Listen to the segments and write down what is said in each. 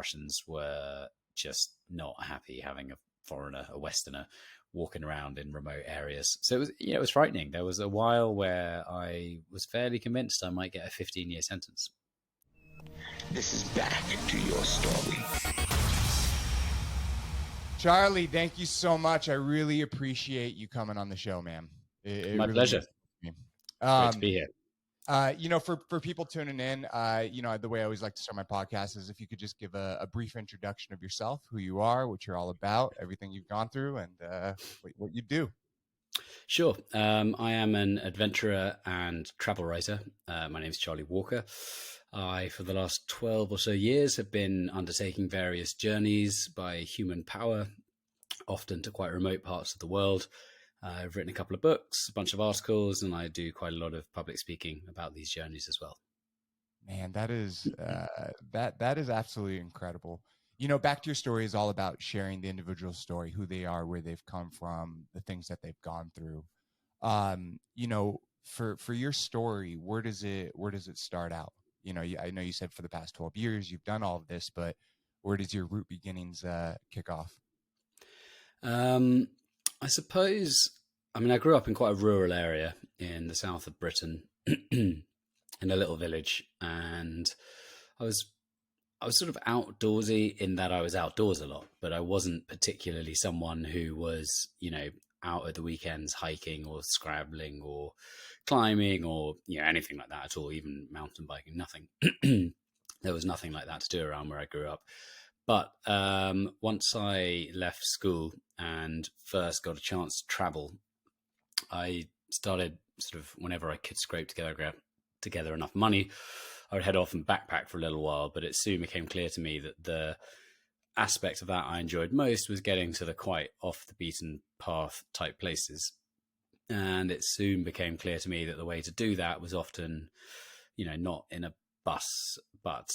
Russians were just not happy having a foreigner, a Westerner, walking around in remote areas. So it was, it was frightening. There was a while where I was fairly convinced I might get a 15-year sentence. This is back to your story. Charlie, thank you so much. I really appreciate you coming on the show, man. My pleasure. Great to be here. For people tuning in, the way I always like to start my podcast is if you could just give a brief introduction of yourself, who you are, what you're all about, everything you've gone through, and what you do. Sure. I am an adventurer and travel writer. My name is Charlie Walker. I, for the last 12 or so years, have been undertaking various journeys by human power, often to quite remote parts of the world. I've written a couple of books, a bunch of articles, and I do quite a lot of public speaking about these journeys as well. Man, that is that is absolutely incredible. Back to your story is all about sharing the individual story, who they are, where they've come from, the things that they've gone through. For your story, where does it start out? I know you said for the past 12 years you've done all of this, but where does your root beginnings kick off? I suppose, I grew up in quite a rural area in the south of Britain, in a little village, and I was sort of outdoorsy in that I was outdoors a lot, but I wasn't particularly someone who was, out at the weekends hiking or scrabbling or climbing or anything like that at all, even mountain biking, nothing. There was nothing like that to do around where I grew up. But once I left school and first got a chance to travel, I started sort of, whenever I could scrape together enough money, I would head off and backpack for a little while. But it soon became clear to me that the aspect of that I enjoyed most was getting to the quite off the beaten path type places. And it soon became clear to me that the way to do that was often, not in a bus, but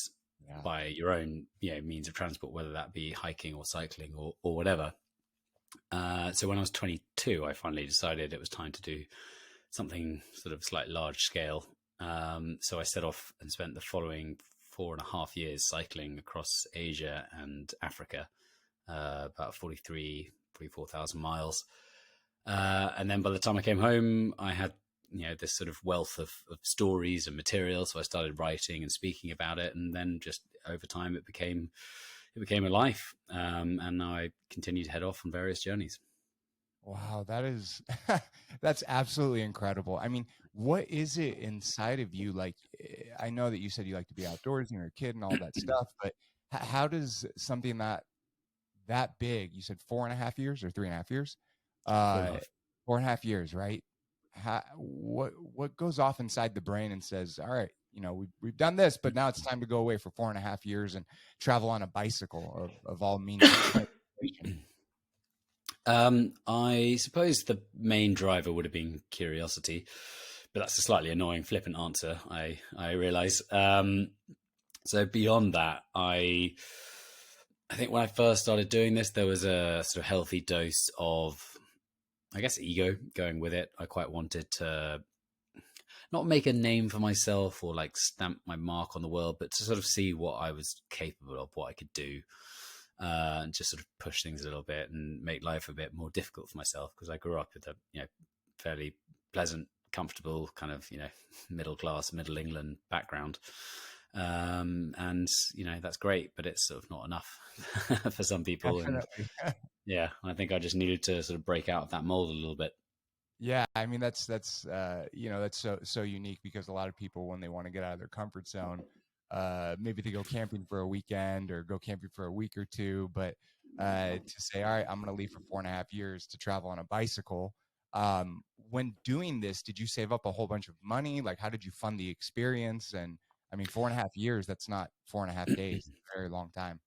by your own, means of transport, whether that be hiking or cycling or whatever. So when I was 22, I finally decided it was time to do something sort of slightly large scale. So I set off and spent the following 4.5 years cycling across Asia and Africa, about 44,000 miles. And then by the time I came home, I had, this sort of wealth of stories and material. So I started writing and speaking about it. And then just over time, it became a life. And now I continue to head off on various journeys. Wow, that's absolutely incredible. What is it inside of you? Like, I know that you said you like to be outdoors and you're a kid and all that stuff, but how does something that big, you said 4.5 years or 3.5 years? 4.5 years, right? What goes off inside the brain and says, all right, we've done this, but now it's time to go away for 4.5 years and travel on a bicycle of all means of transportation? I suppose the main driver would have been curiosity, but that's a slightly annoying, flippant answer, I realize. So beyond that, I think when I first started doing this, there was a sort of healthy dose of, I guess, ego going with it. I quite wanted to not make a name for myself or like stamp my mark on the world, but to sort of see what I was capable of, what I could do. And just sort of push things a little bit and make life a bit more difficult for myself, because I grew up with a fairly pleasant, comfortable kind of middle class, middle England background, and that's great, but it's sort of not enough for some people. Definitely. And I think I just needed to sort of break out of that mold a little bit. Yeah, that's so unique, because a lot of people, when they want to get out of their comfort zone, maybe they go camping for a weekend or go camping for a week or two, but to say, all right, I'm going to leave for 4.5 years to travel on a bicycle. When doing this, did you save up a whole bunch of money? Like, how did you fund the experience? And 4.5 years, that's not 4.5 days. It's a very long time.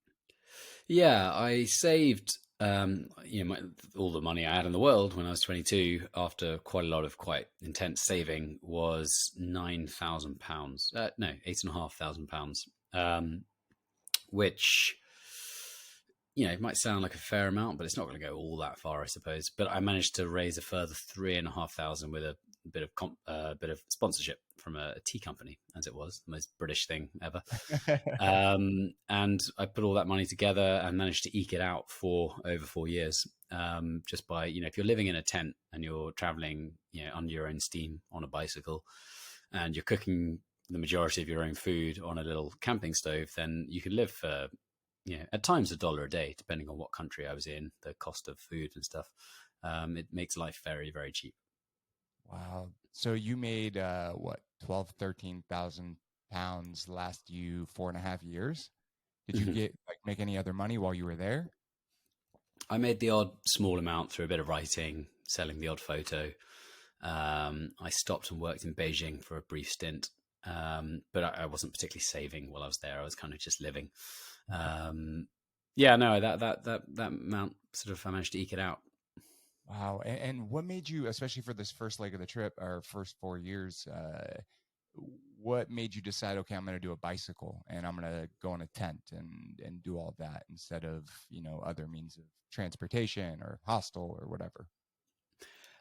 Yeah, I saved all the money I had in the world when I was 22, after quite a lot of quite intense saving, was £9,000. No, £8,500, which, it might sound like a fair amount, but it's not going to go all that far, I suppose. But I managed to raise a further 3,500 with a bit of sponsorship from a tea company, as it was the most British thing ever. And I put all that money together and managed to eke it out for over 4 years, just by, if you're living in a tent and you're traveling, under your own steam on a bicycle, and you're cooking the majority of your own food on a little camping stove, then you can live for, at times $1 a day, depending on what country I was in, the cost of food and stuff. It makes life very, very cheap. Wow. So you made what, 12, 13,000 pounds last you 4.5 years? Did you get make any other money while you were there? I made the odd small amount through a bit of writing, selling the odd photo. I stopped and worked in Beijing for a brief stint, but I wasn't particularly saving while I was there. I was kind of just living. Yeah, no, that amount sort of, I managed to eke it out. Wow. And what made you, especially for this first leg of the trip, or first 4 years, what made you decide, okay, I'm going to do a bicycle and I'm going to go in a tent and do all that instead of, other means of transportation or hostel or whatever?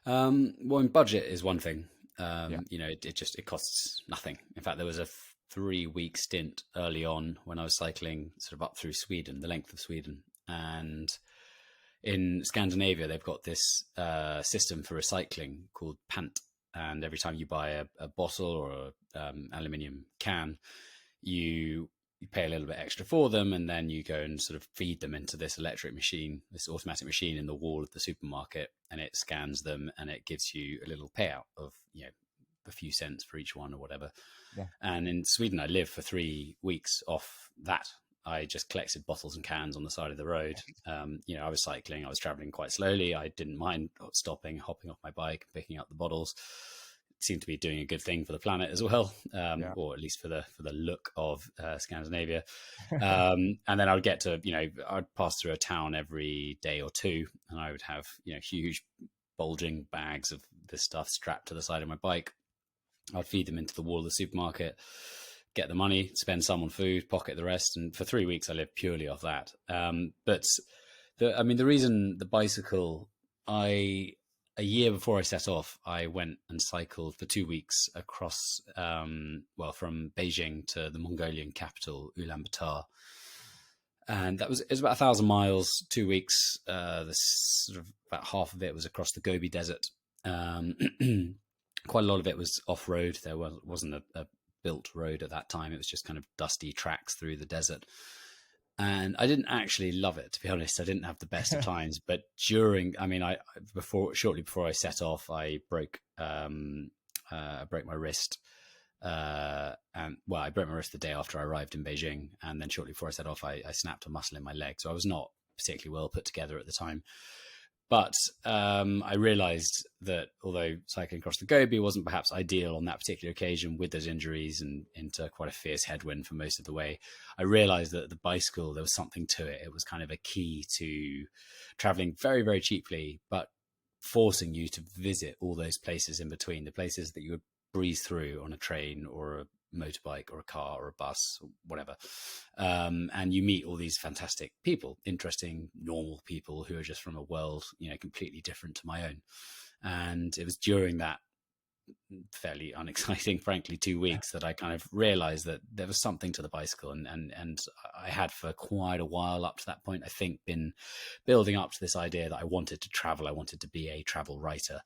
Well, in budget is one thing. Yeah. It costs nothing. In fact, there was a 3-week stint early on when I was cycling sort of up through Sweden, the length of Sweden, and in Scandinavia, they've got this system for recycling called pant. And every time you buy a bottle or an aluminium can, you pay a little bit extra for them, and then you go and sort of feed them into this electric machine, this automatic machine in the wall of the supermarket, and it scans them and it gives you a little payout of, a few cents for each one or whatever. Yeah. And in Sweden, I lived for 3 weeks off that. I just collected bottles and cans on the side of the road. I was cycling, I was traveling quite slowly. I didn't mind stopping, hopping off my bike, picking up the bottles. It seemed to be doing a good thing for the planet as well, or at least for the look of Scandinavia. And then I would get to, I'd pass through a town every day or two, and I would have, huge bulging bags of this stuff strapped to the side of my bike. I'd feed them into the wall of the supermarket, get the money, spend some on food, pocket the rest. And for 3 weeks, I lived purely off that. But the reason the bicycle, a year before I set off, I went and cycled for 2 weeks across, from Beijing to the Mongolian capital, Ulaanbaatar. And it was about 1,000 miles, 2 weeks. Sort of about half of it was across the Gobi Desert. Quite a lot of it was off-road. There wasn't a built road at that time. It was just kind of dusty tracks through the desert. And I didn't actually love it, to be honest. I didn't have the best of times. But shortly before I set off, I broke my wrist. I broke my wrist the day after I arrived in Beijing. And then shortly before I set off, I snapped a muscle in my leg. So I was not particularly well put together at the time. But I realized that although cycling across the Gobi wasn't perhaps ideal on that particular occasion with those injuries and into quite a fierce headwind for most of the way, I realized that the bicycle, there was something to it. It was kind of a key to traveling very, very cheaply, but forcing you to visit all those places in between, the places that you would breeze through on a train or a motorbike or a car or a bus or whatever. And you meet all these fantastic people, interesting, normal people who are just from a world, completely different to my own. And it was during that fairly unexciting, frankly, 2 weeks that I kind of realized that there was something to the bicycle. And I had for quite a while up to that point, I think, been building up to this idea that I wanted to travel. I wanted to be a travel writer.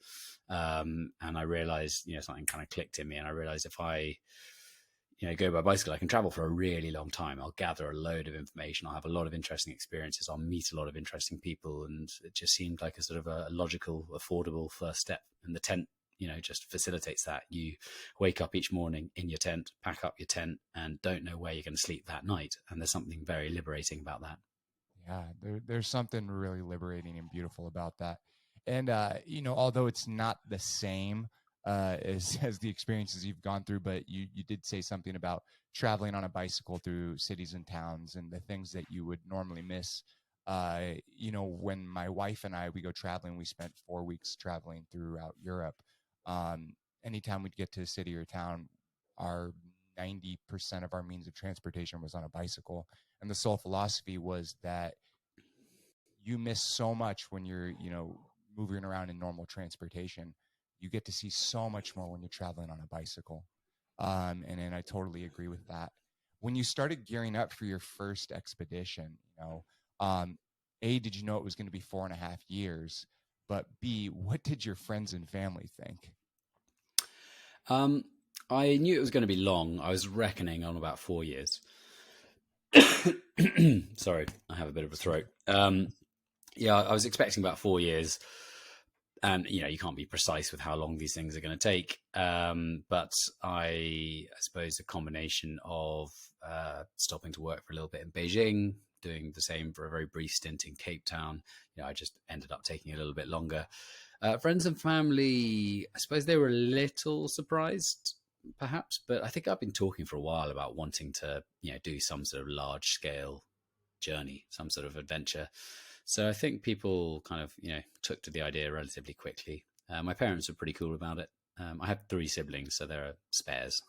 And I realized, something kind of clicked in me. And I realized if I go by bicycle, I can travel for a really long time. I'll gather a load of information. I'll have a lot of interesting experiences. I'll meet a lot of interesting people. And it just seemed like a sort of a logical, affordable first step. And the tent, just facilitates that. You wake up each morning in your tent, pack up your tent, and don't know where you're going to sleep that night. And there's something very liberating about that. Yeah, there's something really liberating and beautiful about that. And, although it's not the same as the experiences you've gone through, but you did say something about traveling on a bicycle through cities and towns and the things that you would normally miss. When my wife and we go traveling, we spent 4 weeks traveling throughout Europe. Anytime we'd get to a city or town, our 90% of our means of transportation was on a bicycle. And the sole philosophy was that you miss so much when you're, moving around in normal transportation. You get to see so much more when you're traveling on a bicycle. And I totally agree with that. When you started gearing up for your first expedition, um, A, did you know it was going to be 4.5 years? But B, what did your friends and family think? Um, I knew it was going to be long. I was reckoning on about 4 years. Sorry, I have a bit of a throat. Yeah, I was expecting about 4 years, and you can't be precise with how long these things are going to take. But I suppose a combination of stopping to work for a little bit in Beijing, doing the same for a very brief stint in Cape Town. I just ended up taking a little bit longer. Friends and family, I suppose they were a little surprised, perhaps, but I think I've been talking for a while about wanting to, do some sort of large scale journey, some sort of adventure. So I think people kind of, took to the idea relatively quickly. My parents were pretty cool about it. I have 3 siblings, so there are spares.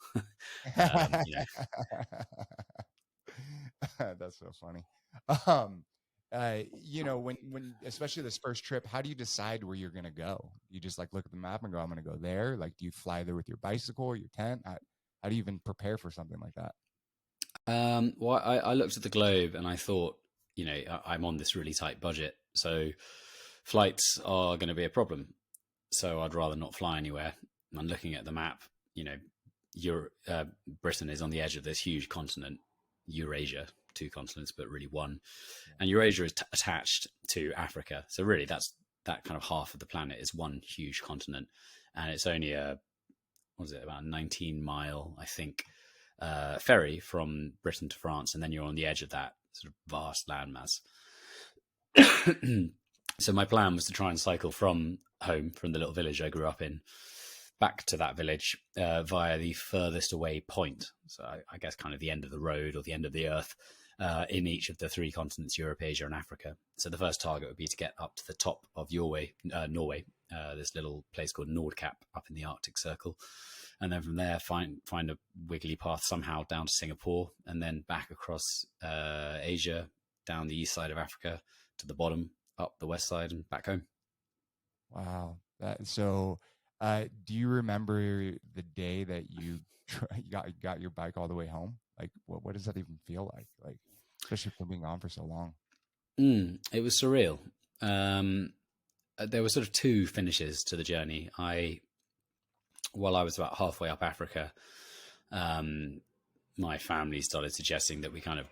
You know. That's so funny. When especially this first trip, how do you decide where you're gonna go? You just like look at the map and go, I'm gonna go there. Like, do you fly there with your bicycle, your tent? How do you even prepare for something like that? Well, I looked at the globe and I thought, I'm on this really tight budget, so flights are going to be a problem. So I'd rather not fly anywhere. And looking at the map, Europe, Britain is on the edge of this huge continent, Eurasia, 2 continents, but really one. And Eurasia is attached to Africa. So really, that kind of half of the planet is one huge continent, and it's only about a 19-mile, I think, ferry from Britain to France, and then you're on the edge of that sort of vast landmass. So my plan was to try and cycle from home, from the little village I grew up in, back to that village via the furthest away point. So I guess kind of the end of the road or the end of the earth in each of the 3 continents, Europe, Asia, and Africa. So the first target would be to get up to the top of Norway, this little place called Nordkap up in the Arctic Circle. And then from there, find a wiggly path somehow down to Singapore, and then back across Asia, down the east side of Africa to the bottom, up the west side, and back home. Wow. Do you remember the day that you got your bike all the way home? Like, what does that even feel like? Like, especially for being on for so long. It was surreal. There were sort of 2 finishes to the journey. While I was about halfway up Africa, my family started suggesting that we kind of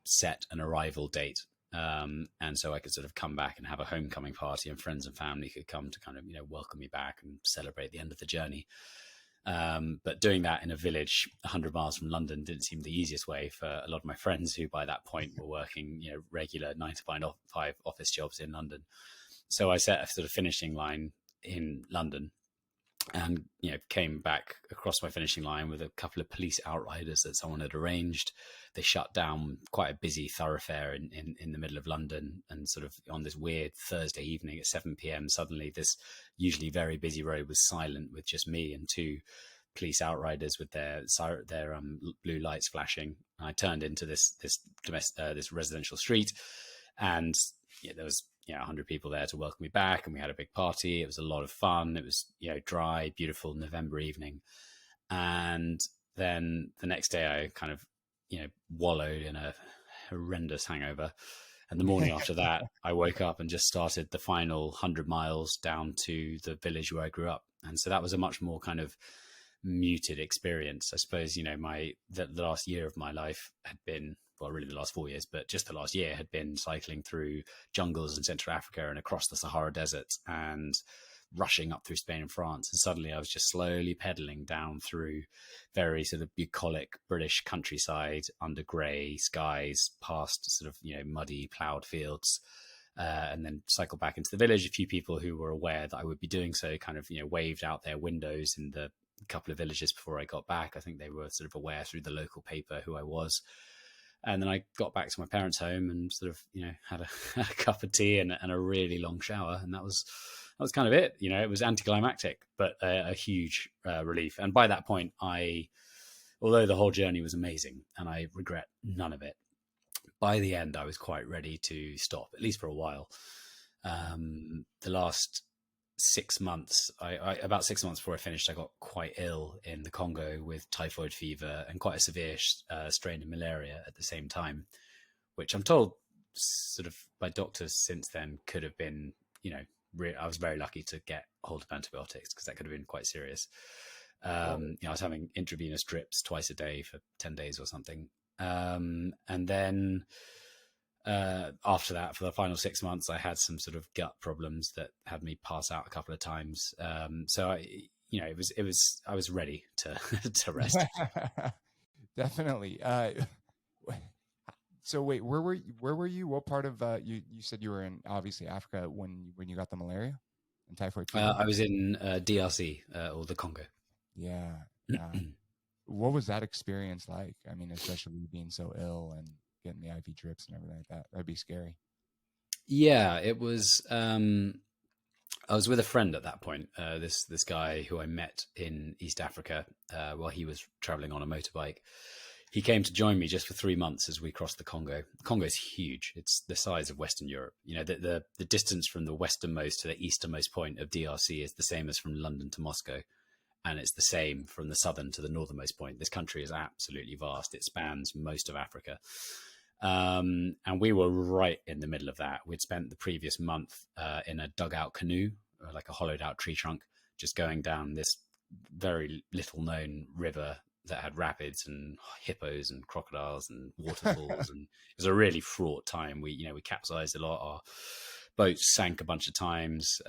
set an arrival date. And so I could sort of come back and have a homecoming party, and friends and family could come to kind of, welcome me back and celebrate the end of the journey. But doing that in a village 100 miles from London didn't seem the easiest way for a lot of my friends who by that point were working, regular 9 to 5 office jobs in London. So I set a sort of finishing line in London, and came back across my finishing line with a couple of police outriders that someone had arranged. They shut down quite a busy thoroughfare in the middle of London, and sort of on this weird Thursday evening at 7 p.m, suddenly this usually very busy road was silent, with just me and 2 police outriders with their blue lights flashing. And I turned into this residential street, and there was 100 people there to welcome me back, and we had a big party. It was a lot of fun. It was dry, beautiful November evening. And then the next day I kind of wallowed in a horrendous hangover, and the morning after that I woke up and just started the final 100 miles down to the village where I grew up. And so that was a much more kind of muted experience, I suppose. The last year of my life had been, well, really the last 4 years, but just the last year had been cycling through jungles in Central Africa and across the Sahara Desert and rushing up through Spain and France. And suddenly I was just slowly pedaling down through very sort of bucolic British countryside under grey skies, past sort of, muddy ploughed fields. And then cycle back into the village. A few people who were aware that I would be doing so kind of, waved out their windows in the couple of villages before I got back. I think they were sort of aware through the local paper who I was. And then I got back to my parents' home and sort of, had a cup of tea and a really long shower. And that was kind of it. It was anticlimactic, but a huge relief. And by that point, although the whole journey was amazing and I regret none of it, by the end, I was quite ready to stop, at least for a while. The last 6 months, about 6 months before I finished, I got quite ill in the Congo with typhoid fever and quite a severe strain of malaria at the same time, which I'm told sort of by doctors since then could have been, I was very lucky to get hold of antibiotics because that could have been quite serious. I was having intravenous drips twice a day for 10 days or something. And then after that, for the final 6 months, I had some sort of gut problems that had me pass out a couple of times. So I was ready to to rest. Definitely. So wait, where were you? What part of you said you were in obviously Africa when you got the malaria and typhoid fever? I was in DRC or the Congo. Yeah. What was that experience like? I mean, especially being so ill and getting the IV drips and everything like that. That'd be scary. Yeah, it was. I was with a friend at that point. This guy who I met in East Africa while he was traveling on a motorbike. He came to join me just for 3 months as we crossed the Congo. The Congo is huge. It's the size of Western Europe. The distance from the westernmost to the easternmost point of DRC is the same as from London to Moscow. And it's the same from the southern to the northernmost point. This country is absolutely vast. It spans most of Africa. And we were right in the middle of that. We'd spent the previous month in a dugout canoe, like a hollowed out tree trunk, just going down this very little known river that had rapids and hippos and crocodiles and waterfalls. And it was a really fraught time. We capsized a lot. Our boats sank a bunch of times.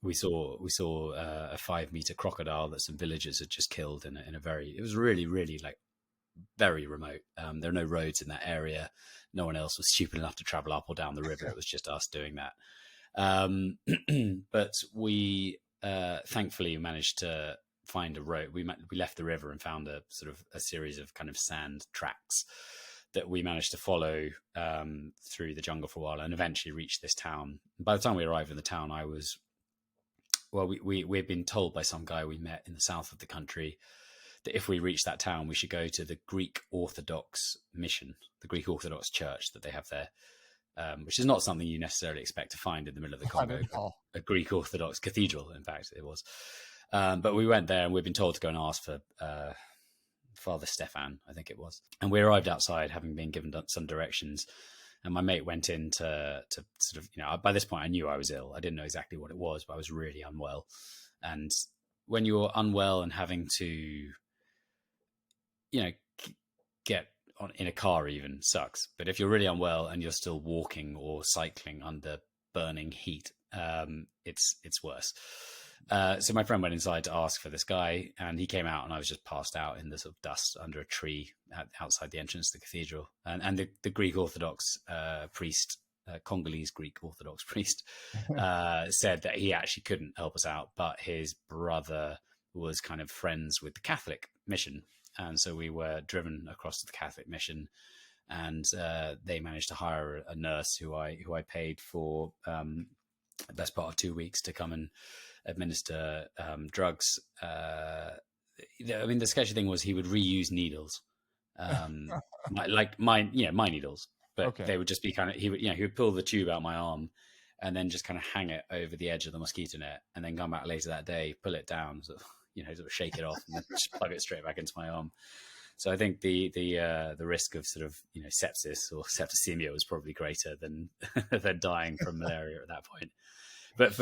We saw a 5-meter crocodile that some villagers had just killed in a very, it was really, really like very remote. There are no roads in that area. No one else was stupid enough to travel up or down the river. It was just us doing that. But we thankfully managed to find a road. We left the river and found a sort of a series of kind of sand tracks that we managed to follow through the jungle for a while and eventually reached this town. By the time we arrived in the town, we'd been told by some guy we met in the south of the country that if we reached that town, we should go to the Greek Orthodox mission, the Greek Orthodox church that they have there, which is not something you necessarily expect to find in the middle of the Congo. A Greek Orthodox cathedral, in fact, it was. But we went there and we'd been told to go and ask for Father Stefan, I think it was. And we arrived outside having been given some directions. And my mate went in to sort of, by this point I knew I was ill. I didn't know exactly what it was, but I was really unwell. And when you're unwell and having to, get on in a car even sucks. But if you're really unwell and you're still walking or cycling under burning heat, it's worse. So my friend went inside to ask for this guy, and he came out, and I was just passed out in the sort of dust under a tree outside the entrance to the cathedral. And the Greek Orthodox priest, Congolese Greek Orthodox priest, said that he actually couldn't help us out, but his brother was kind of friends with the Catholic mission. And so we were driven across to the Catholic mission, and they managed to hire a nurse who I paid for the best part of 2 weeks to come and administer drugs. I mean, the sketchy thing was he would reuse needles, like my needles, but they would just be kind of, he would pull the tube out my arm and then just kind of hang it over the edge of the mosquito net, and then come back later that day, pull it down, sort of shake it off, and then just plug it straight back into my arm. So I think the risk of sort of sepsis or septicemia was probably greater than than dying from malaria at that point. But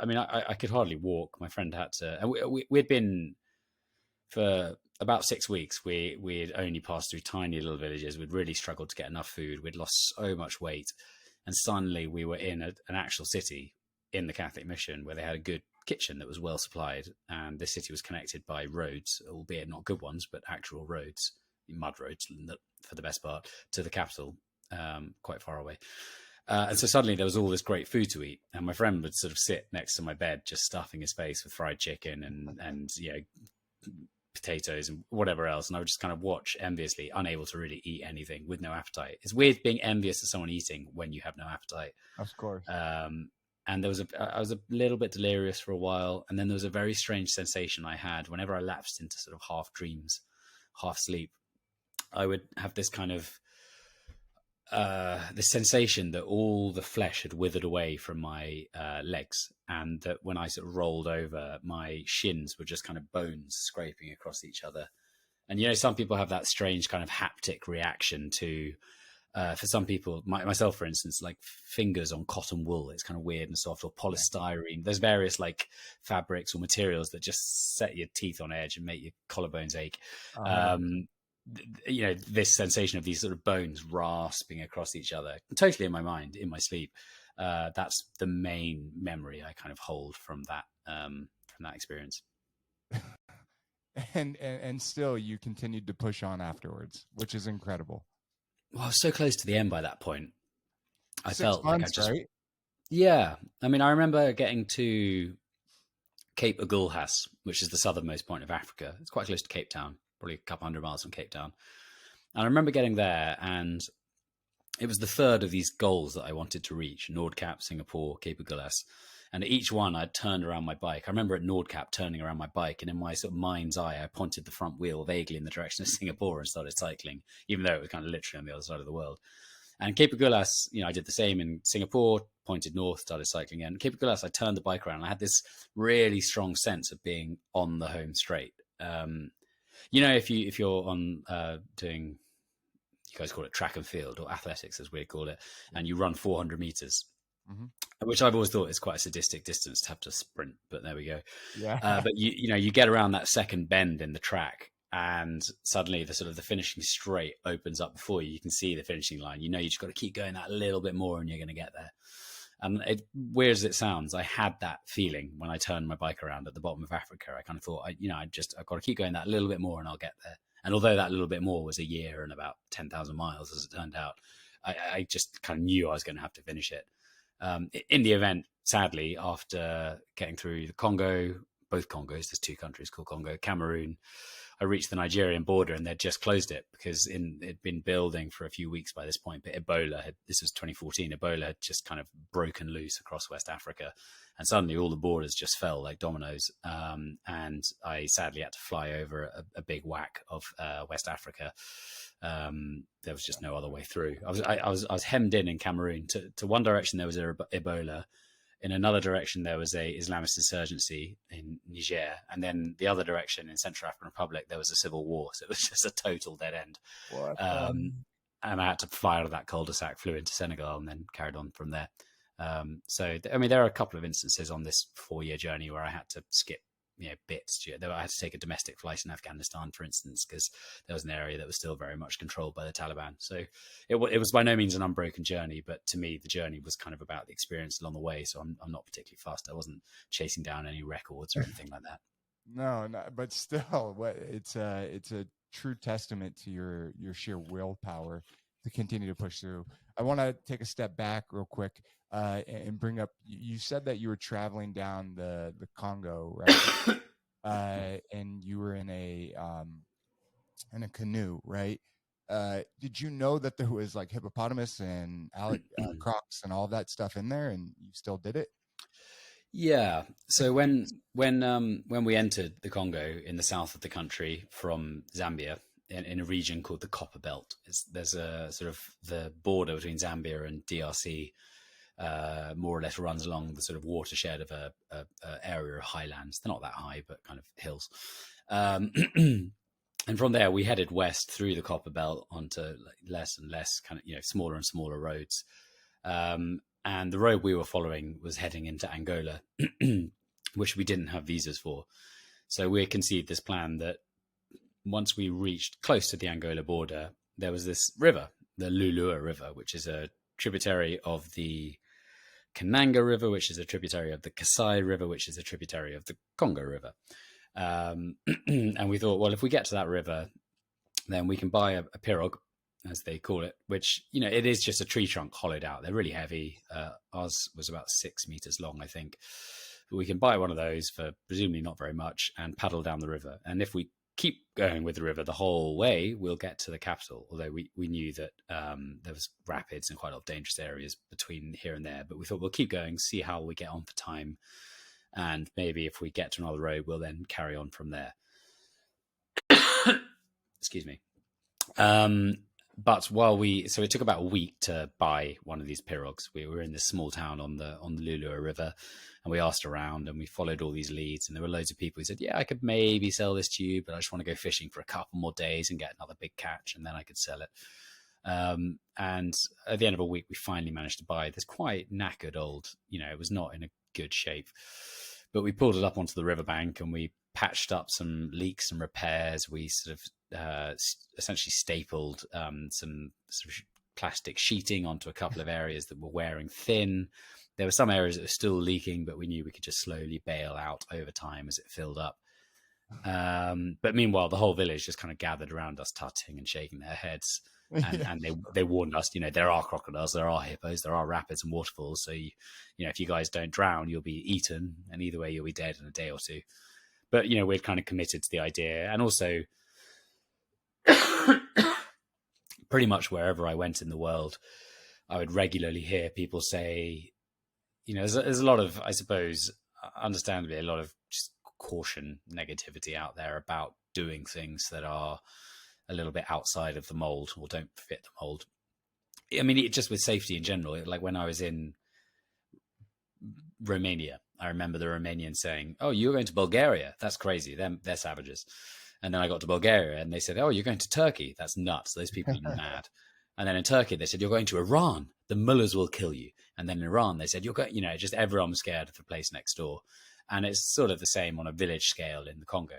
I mean, I could hardly walk. My friend had to, and we'd been for about 6 weeks. We'd only passed through tiny little villages. We'd really struggled to get enough food. We'd lost so much weight, and suddenly we were in an actual city in the Catholic mission where they had a good kitchen that was well supplied, and the city was connected by roads, albeit not good ones, but actual roads, mud roads for the best part, to the capital, quite far away. And so suddenly there was all this great food to eat, and my friend would sort of sit next to my bed, just stuffing his face with fried chicken and potatoes and whatever else, and I would just kind of watch enviously, unable to really eat anything, with no appetite. It's weird being envious of someone eating when you have no appetite. Of course. And I was a little bit delirious for a while, and then there was a very strange sensation I had whenever I lapsed into sort of half dreams, half sleep. I would have this kind of the sensation that all the flesh had withered away from my legs, and that when I sort of rolled over, my shins were just kind of bones scraping across each other. And some people have that strange kind of haptic reaction to. For some people, myself, for instance, like fingers on cotton wool, it's kind of weird and soft, or polystyrene. There's various like fabrics or materials that just set your teeth on edge and make your collarbones ache. 100%. This sensation of these sort of bones rasping across each other, totally in my mind, in my sleep. That's the main memory I kind of hold from that experience. And still you continued to push on afterwards, which is incredible. Well, I was so close to the end by that point. I 6 felt like I months, just, right? yeah. I mean, I remember getting to Cape Agulhas, which is the southernmost point of Africa. It's quite close to Cape Town, probably a couple 100 miles from Cape Town. And I remember getting there, and it was the third of these goals that I wanted to reach: Nordkap, Singapore, Cape Agulhas. And at each one, I'd turned around my bike. I remember at Nordkap turning around my bike, and in my sort of mind's eye, I pointed the front wheel vaguely in the direction of Singapore and started cycling, even though it was kind of literally on the other side of the world. And Cape Agulhas, I did the same in Singapore, pointed north, started cycling again. Cape Agulhas, I turned the bike around. I had this really strong sense of being on the home straight. If you're on doing, you guys call it track and field, or athletics as we call it, and you run 400 meters, which I've always thought is quite a sadistic distance to have to sprint, but there we go. Yeah. But you get around that second bend in the track, and suddenly the finishing straight opens up before you. You can see the finishing line. You just got to keep going that little bit more, and you're going to get there. And weird as it sounds, I had that feeling when I turned my bike around at the bottom of Africa. I kind of thought, I've got to keep going that little bit more, and I'll get there. And although that little bit more was a year and about 10,000 miles, as it turned out, I just kind of knew I was going to have to finish it. In the event, sadly, after getting through the Congo, both Congos, there's two countries called Congo, Cameroon, I reached the Nigerian border, and they'd just closed it because it'd been building for a few weeks by this point. But this was 2014, Ebola had just kind of broken loose across West Africa, and suddenly all the borders just fell like dominoes. And I sadly had to fly over a big whack of West Africa. There was just no other way through. I was hemmed in Cameroon. To one direction there was Ebola, in another direction there was a Islamist insurgency in Niger, and then the other direction in Central African Republic there was a civil war. So it was just a total dead end. And I had to fly out of that cul-de-sac, flew into Senegal, and then carried on from there. There are a couple of instances on this 4-year journey where I had to skip bits. I had to take a domestic flight in Afghanistan, for instance, because there was an area that was still very much controlled by the Taliban. So it was by no means an unbroken journey, but to me, the journey was kind of about the experience along the way. So I'm not particularly fast. I wasn't chasing down any records or anything like that. No, but still, it's a true testament to your sheer willpower to continue to push through. I want to take a step back real quick and bring up. You said that you were traveling down the Congo, right? And you were in a canoe, right? Did you know that there was like hippopotamus and crocs and all that stuff in there, and you still did it? Yeah. So when we entered the Congo in the south of the country from Zambia, in a region called the Copper Belt, there's a sort of the border between Zambia and DRC, more or less runs along the sort of watershed of a area of highlands. They're not that high, but kind of hills. And from there, we headed west through the Copper Belt onto less and less kind of smaller and smaller roads. And the road we were following was heading into Angola, which we didn't have visas for. So we conceived this plan that once we reached close to the Angola border, there was this river, the Lulua River, which is a tributary of the Kananga River, which is a tributary of the Kasai River, which is a tributary of the Congo River. And we thought, well, if we get to that river, then we can buy a pirogue, as they call it, which, it is just a tree trunk hollowed out. They're really heavy. Ours was about 6 meters long, I think. But we can buy one of those for presumably not very much and paddle down the river. And if we keep going with the river the whole way, we'll get to the capital. Although we knew that there was rapids and quite a lot of dangerous areas between here and there. But we thought we'll keep going, see how we get on for time. And maybe if we get to another road, we'll then carry on from there. Excuse me. But so it took about a week to buy one of these pirogues. We were in this small town on the Lulua River, and we asked around and we followed all these leads. And there were loads of people who said, "Yeah, I could maybe sell this to you, but I just want to go fishing for a couple more days and get another big catch, and then I could sell it." And at the end of a week, we finally managed to buy this quite knackered old. It was not in a good shape, but we pulled it up onto the riverbank and we patched up some leaks and repairs. We sort of essentially stapled some sort of plastic sheeting onto a couple of areas that were wearing thin. There were some areas that were still leaking, but we knew we could just slowly bail out over time as it filled up. But meanwhile, the whole village just kind of gathered around us, tutting and shaking their heads. And they warned us, there are crocodiles, there are hippos, there are rapids and waterfalls. So, if you guys don't drown, you'll be eaten. And either way, you'll be dead in a day or two. But, we'd kind of committed to the idea. And also, pretty much wherever I went in the world, I would regularly hear people say, there's a lot of, I suppose, understandably, a lot of just caution, negativity out there about doing things that are a little bit outside of the mold or don't fit the mold. I mean, just with safety in general, like when I was in Romania, I remember the Romanians saying, "Oh, you're going to Bulgaria? That's crazy. They're savages." And then I got to Bulgaria and they said, "Oh, you're going to Turkey? That's nuts. Those people are mad." And then in Turkey, they said, "You're going to Iran. The mullahs will kill you." And then in Iran, they said, "You're going," just everyone was scared of the place next door. And it's sort of the same on a village scale in the Congo.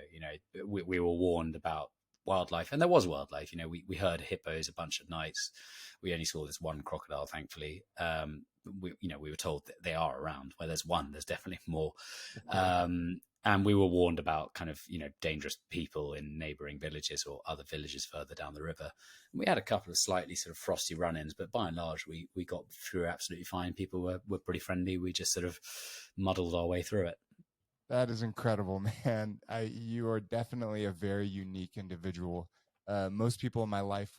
We were warned about wildlife, and there was wildlife. We heard hippos a bunch of nights. We only saw this one crocodile, thankfully. We were told that they are around. Where there's one, there's definitely more. And we were warned about kind of, dangerous people in neighboring villages or other villages further down the river. And we had a couple of slightly sort of frosty run-ins, but by and large, we got through absolutely fine. People were pretty friendly. We just sort of muddled our way through it. That is incredible, man. You are definitely a very unique individual. Most people in my life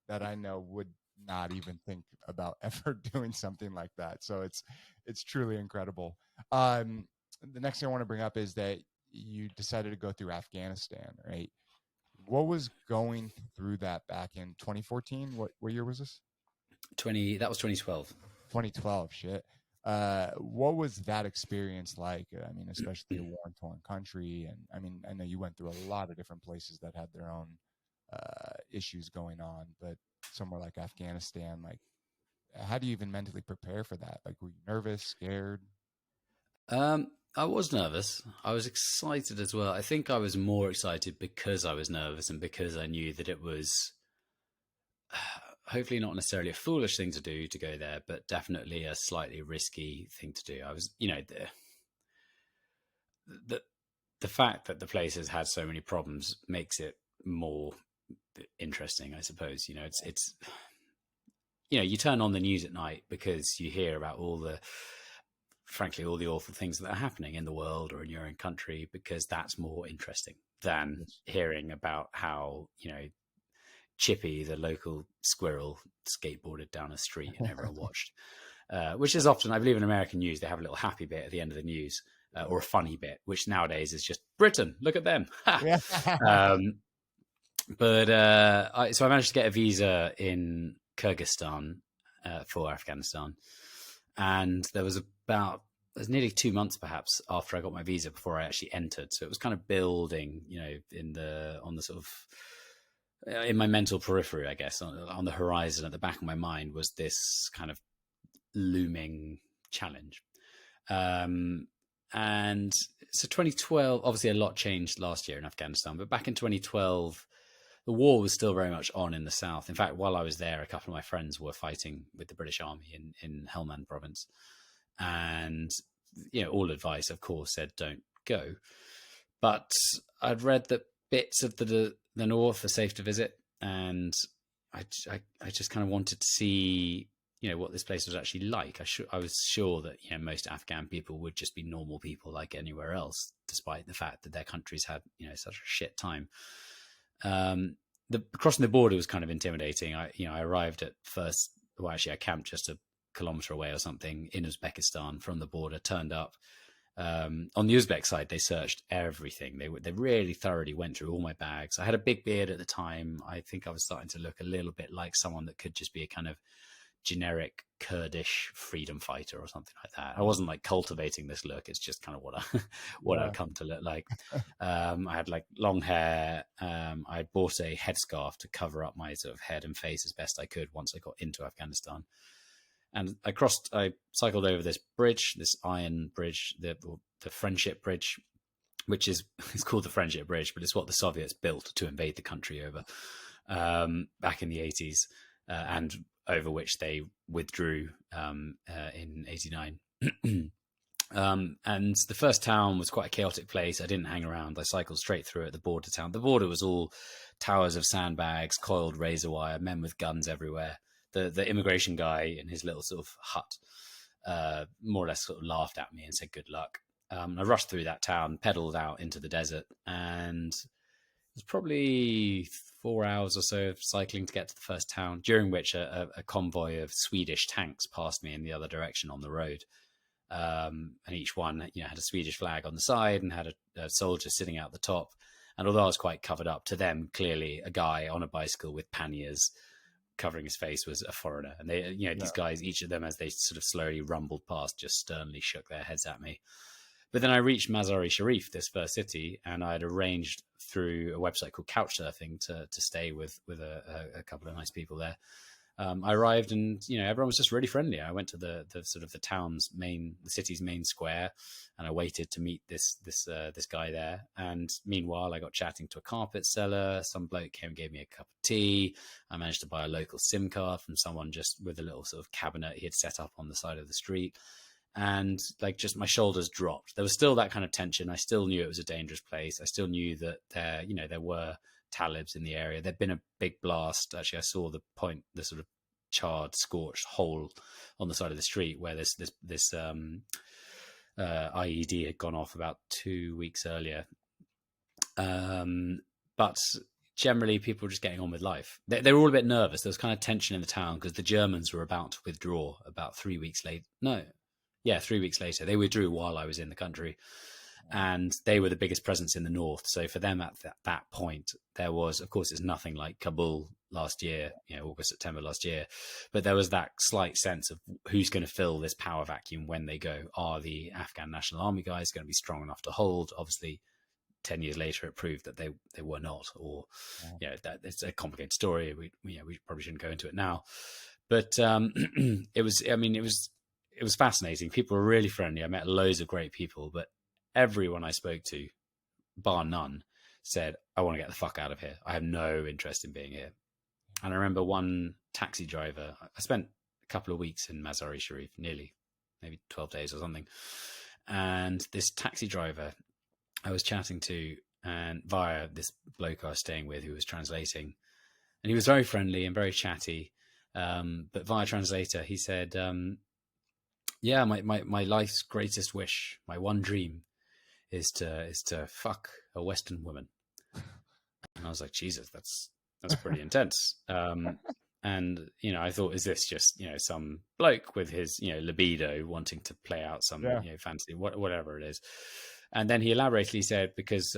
that I know would not even think about ever doing something like that. So it's truly incredible. The next thing I want to bring up is that you decided to go through Afghanistan, right? What was going through that back in 2014? What year was this? That was 2012. 2012, shit. What was that experience like? I mean, especially a war-torn country. And I mean, I know you went through a lot of different places that had their own issues going on, but somewhere like Afghanistan, like, how do you even mentally prepare for that? Like, were you nervous, scared? I was nervous. I was excited as well. I think I was more excited because I was nervous and because I knew that it was hopefully not necessarily a foolish thing to do to go there, but definitely a slightly risky thing to do. I was, the fact that the place has had so many problems makes it more interesting, I suppose. It's you turn on the news at night because you hear about frankly, all the awful things that are happening in the world or in your own country, because that's more interesting than hearing about how, Chippy, the local squirrel, skateboarded down a street and everyone watched. Which is often, I believe in American news, they have a little happy bit at the end of the news or a funny bit, which nowadays is just Britain, look at them. So I managed to get a visa in Kyrgyzstan for Afghanistan. And there was nearly 2 months perhaps after I got my visa before I actually entered. So it was kind of building, in my mental periphery, I guess, on the horizon at the back of my mind was this kind of looming challenge. And so 2012, obviously a lot changed last year in Afghanistan, but back in 2012, the war was still very much on in the south. In fact, while I was there, a couple of my friends were fighting with the British Army in Helmand province. And, all advice, of course, said don't go. But I'd read that bits of the north are safe to visit. And I just kind of wanted to see, what this place was actually like. I was sure that, most Afghan people would just be normal people like anywhere else, despite the fact that their countries had, such a shit time. Crossing the border was kind of intimidating. I arrived at first. Well, actually, I camped just a kilometer away or something in Uzbekistan from the border. Turned up, On the Uzbek side, they searched everything. They really thoroughly went through all my bags. I had a big beard at the time. I think I was starting to look a little bit like someone that could just be a kind of generic Kurdish freedom fighter or something like that. I wasn't like cultivating this look. It's just kind of what I'd come to look like. I had like long hair. I bought a headscarf to cover up my sort of head and face as best I could once I got into Afghanistan. And I cycled over this bridge, this iron bridge, the Friendship Bridge, which is, it's called the Friendship Bridge, but it's what the Soviets built to invade the country over back in the 80s, and over which they withdrew in 89. And the first town was quite a chaotic place. I didn't hang around. I cycled straight through it, the border town. The border was all towers of sandbags, coiled razor wire, men with guns everywhere. The immigration guy in his little sort of hut more or less sort of laughed at me and said good luck. I rushed through that town, pedaled out into the desert, and it was probably 4 hours or so of cycling to get to the first town, during which a convoy of Swedish tanks passed me in the other direction on the road. And each one, had a Swedish flag on the side and had a soldier sitting out the top. And although I was quite covered up, to them, clearly a guy on a bicycle with panniers covering his face was a foreigner. And they, these guys, each of them, as they sort of slowly rumbled past, just sternly shook their heads at me. But then I reached Mazar-e-Sharif, this first city, and I had arranged through a website called Couchsurfing to stay with a couple of nice people there. I arrived, and everyone was just really friendly. I went to the sort of the city's main square, and I waited to meet this guy there. And meanwhile, I got chatting to a carpet seller. Some bloke came and gave me a cup of tea. I managed to buy a local SIM card from someone just with a little sort of cabinet he had set up on the side of the street. And like, just my shoulders dropped. There was still that kind of tension. I still knew it was a dangerous place. I still knew that there were Talibs in the area. There'd been a big blast. Actually, I saw the sort of charred, scorched hole on the side of the street where this IED had gone off about 2 weeks earlier. But generally, people were just getting on with life. They were all a bit nervous. There was kind of tension in the town because the Germans were about to withdraw about 3 weeks later. 3 weeks later. They withdrew while I was in the country. And they were the biggest presence in the north. So for them at that point, there was, of course, it's nothing like Kabul last year, August, September last year. But there was that slight sense of who's going to fill this power vacuum when they go. Are the Afghan National Army guys going to be strong enough to hold? Obviously, 10 years later, it proved that they were not. Or, that it's a complicated story. We probably shouldn't go into it now. But it was fascinating. People were really friendly. I met loads of great people, but everyone I spoke to, bar none, said, I want to get the fuck out of here. I have no interest in being here. And I remember one taxi driver, I spent a couple of weeks in Mazar-e-Sharif, maybe 12 days or something. And this taxi driver I was chatting to, and via this bloke I was staying with who was translating, and he was very friendly and very chatty. But via translator, he said, my life's greatest wish, my one dream, is to fuck a Western woman. And I was like, Jesus, that's pretty intense. And I thought, is this just some bloke with his libido wanting to play out some fantasy, whatever it is? And then he elaborated. He said, because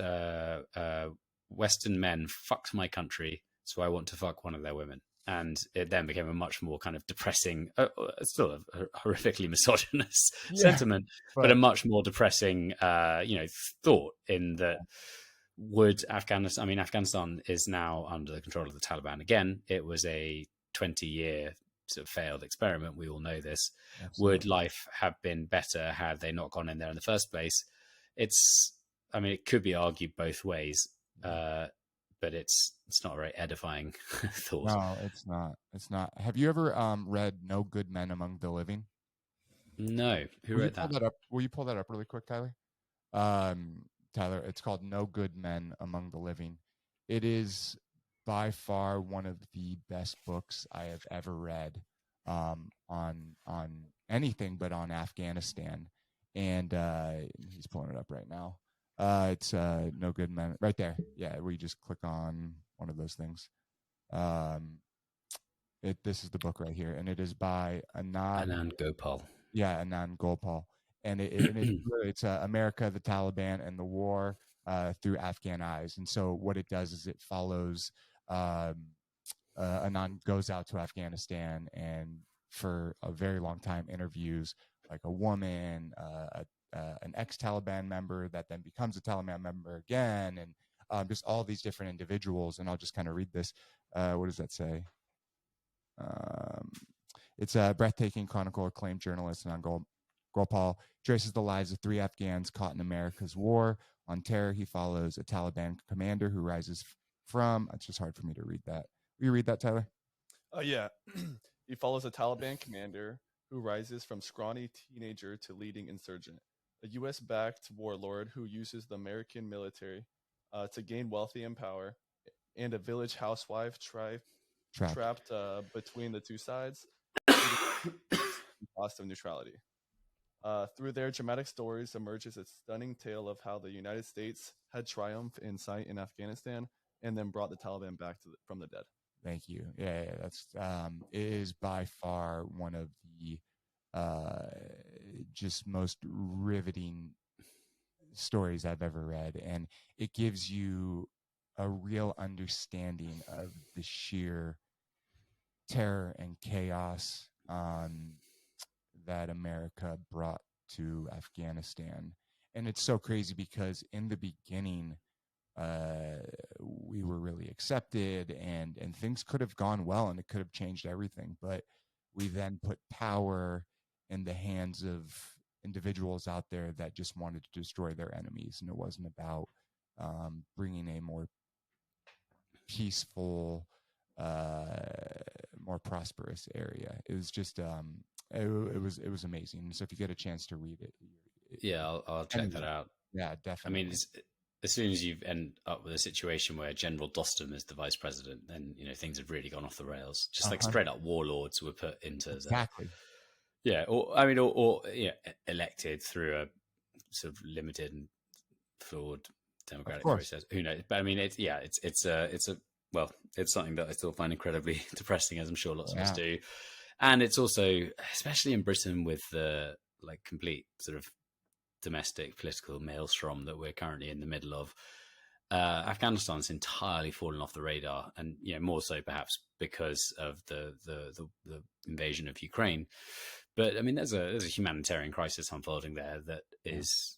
Western men fucked my country, so I want to fuck one of their women. And it then became a much more kind of depressing, still a horrifically misogynist sentiment, but a much more depressing, thought in that Afghanistan is now under the control of the Taliban. Again, it was a 20-year sort of failed experiment. We all know this. Absolutely. Would life have been better had they not gone in there in the first place? It could be argued both ways. But it's not a very edifying thought. No, it's not. It's not. Have you ever read No Good Men Among the Living? No. Who wrote that? Will you pull that up really quick, Tyler? Tyler, it's called No Good Men Among the Living. It is by far one of the best books I have ever read on anything but on Afghanistan. And he's pulling it up right now. It's No Good Men right there. Yeah, where you just click on one of those things. This is the book right here, and it is by Anand Gopal. Yeah, Anand Gopal. and it's America, the Taliban, and the war through Afghan eyes. And so what it does is it follows. Anand goes out to Afghanistan and for a very long time interviews like a woman, an ex-Taliban member that then becomes a Taliban member again, and just all these different individuals. And I'll just kind of read this. What does that say? Um, it's a breathtaking chronicle acclaimed journalist Anand Gopal traces the lives of 3 Afghans caught in America's war on terror. He follows a Taliban commander who rises from. It's just hard for me to read that. Will you read that, Tyler? Yeah. He follows a Taliban commander who rises from scrawny teenager to leading insurgent, a U.S.-backed warlord who uses the American military to gain wealthy and power, and a village housewife trapped between the two sides, the cost of neutrality. Through their dramatic stories emerges a stunning tale of how the United States had triumphed in sight in Afghanistan and then brought the Taliban back from the dead. Thank you. Yeah, that's it is by far one of the just most riveting stories I've ever read, and it gives you a real understanding of the sheer terror and chaos that America brought to Afghanistan. And it's so crazy because in the beginning, we were really accepted, and things could have gone well, and it could have changed everything. But we then put power in the hands of individuals out there that just wanted to destroy their enemies, and it wasn't about bringing a more peaceful, more prosperous area. It was just it was amazing. So if you get a chance to read it, yeah, I'll check that out. Yeah, definitely. I mean, as soon as you end up with a situation where General Dostum is the vice president, then things have really gone off the rails. Just like straight up warlords were put into exactly. or elected through a sort of limited and flawed democratic process. Who knows? But I mean, it's something that I still find incredibly depressing, as I'm sure lots of us do. And it's also, especially in Britain, with the complete sort of domestic political maelstrom that we're currently in the middle of, Afghanistan's entirely fallen off the radar, and more so perhaps because of the invasion of Ukraine. But I mean, there's a humanitarian crisis unfolding there that is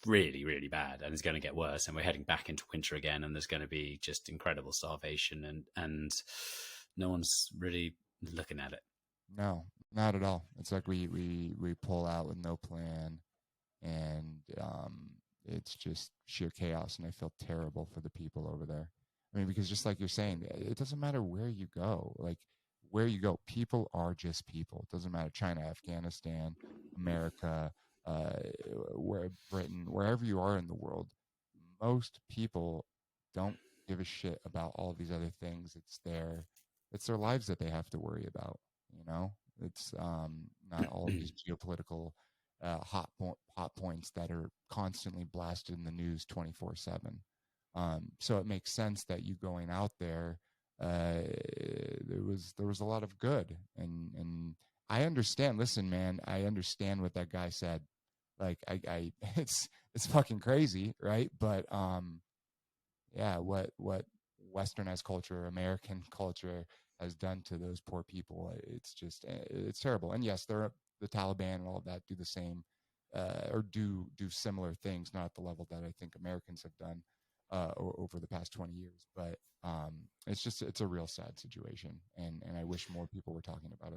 really, really bad, and is going to get worse. And we're heading back into winter again, and there's going to be just incredible starvation, and no one's really looking at it. No, not at all. It's like we pull out with no plan, and it's just sheer chaos, and I feel terrible for the people over there. I mean, because just like you're saying, it doesn't matter where you go. Like where you go, people are just people. It doesn't matter China, Afghanistan, America, where Britain, wherever you are in the world, most people don't give a shit about all these other things. It's their lives that they have to worry about. It's not all these geopolitical hot points that are constantly blasted in the news 24/7. So it makes sense that you going out there, there was a lot of good, and I understand. Listen, man, I understand what that guy said. Like I it's fucking crazy, right? But yeah, what Westernized culture, American culture has done to those poor people, it's terrible. And yes, the Taliban and all of that do the same, or do similar things, not at the level that I think Americans have done over the past 20 years. But it's a real sad situation, and I wish more people were talking about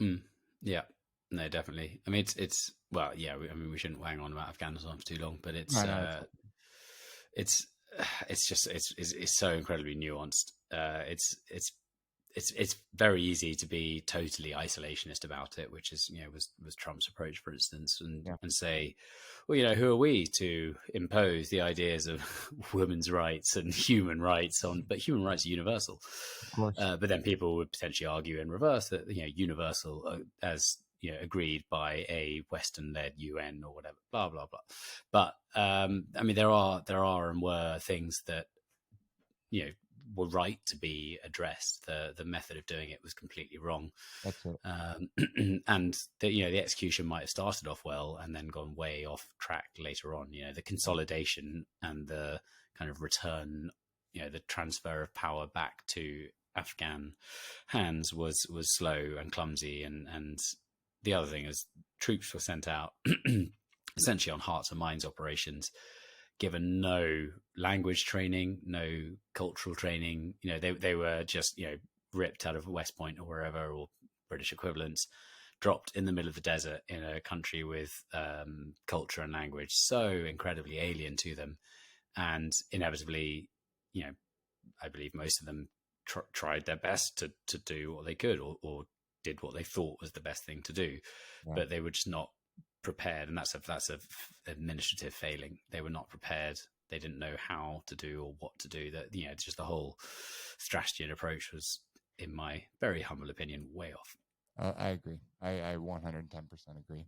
it. Yeah, no, definitely. I mean, it's well, yeah. We shouldn't hang on about Afghanistan for too long, but it's so incredibly nuanced. It's very easy to be totally isolationist about it, which is was Trump's approach, for instance, and say, well, who are we to impose the ideas of women's rights and human rights on? But human rights are universal. Of course. But then people would potentially argue in reverse that universal as agreed by a Western-led UN or whatever, blah blah blah. But I mean, there are and were things that were right to be addressed. The method of doing it was completely wrong. That's it. And the execution might have started off well and then gone way off track later on. The consolidation and the kind of return, the transfer of power back to Afghan hands was slow and clumsy. And the other thing is troops were sent out essentially on hearts and minds operations, given no language training, no cultural training. They were just, ripped out of West Point or wherever, or British equivalents, dropped in the middle of the desert in a country with culture and language so incredibly alien to them. And inevitably, I believe most of them tried their best to do what they could, or did what they thought was the best thing to do. Right. But they were just not prepared, and that's a administrative failing. They were not prepared. They didn't know how to do or what to do. That just the whole strategy and approach was, in my very humble opinion, way off. I agree. I 110% agree.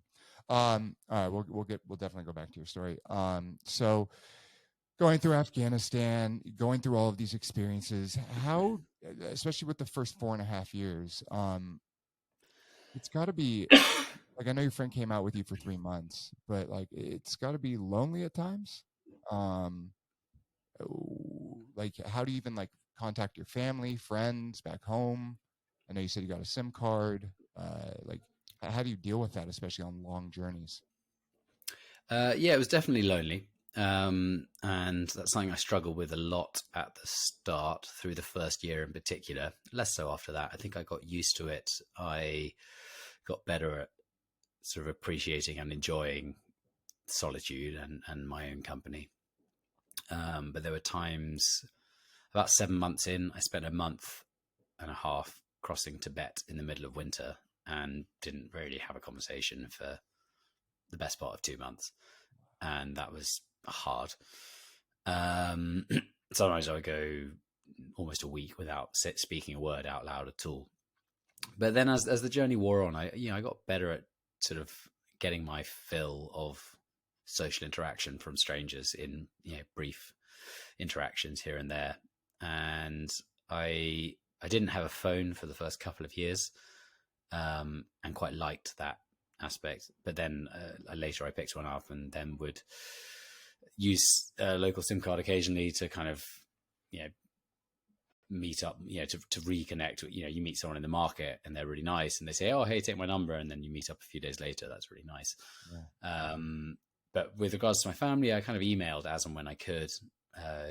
All right, we'll definitely go back to your story. So going through Afghanistan, going through all of these experiences, how, especially with the first 4.5 years, it's got to be like, I know your friend came out with you for 3 months, but like, it's got to be lonely at times. Like, how do you even like contact your family, friends back home? I know you said you got a SIM card. Like, how do you deal with that, especially on long journeys? Yeah, it was definitely lonely. And that's something I struggled with a lot at the start, through the first year in particular, less so after that. I think I got used to it. I got better at sort of appreciating and enjoying solitude and my own company. But there were times, about 7 months in, I spent a month and a half crossing Tibet in the middle of winter and didn't really have a conversation for the best part of 2 months. And that was hard. Sometimes I would go almost a week without speaking a word out loud at all. But then as the journey wore on, I got better at sort of getting my fill of social interaction from strangers in brief interactions here and there. And I didn't have a phone for the first couple of years, and quite liked that aspect. But then later I picked one up, and then would use a local SIM card occasionally to kind of meet up, to reconnect. You meet someone in the market and they're really nice, and they say, "Oh, hey, take my number," and then you meet up a few days later. That's really nice. Yeah. But with regards to my family, I kind of emailed as and when I could.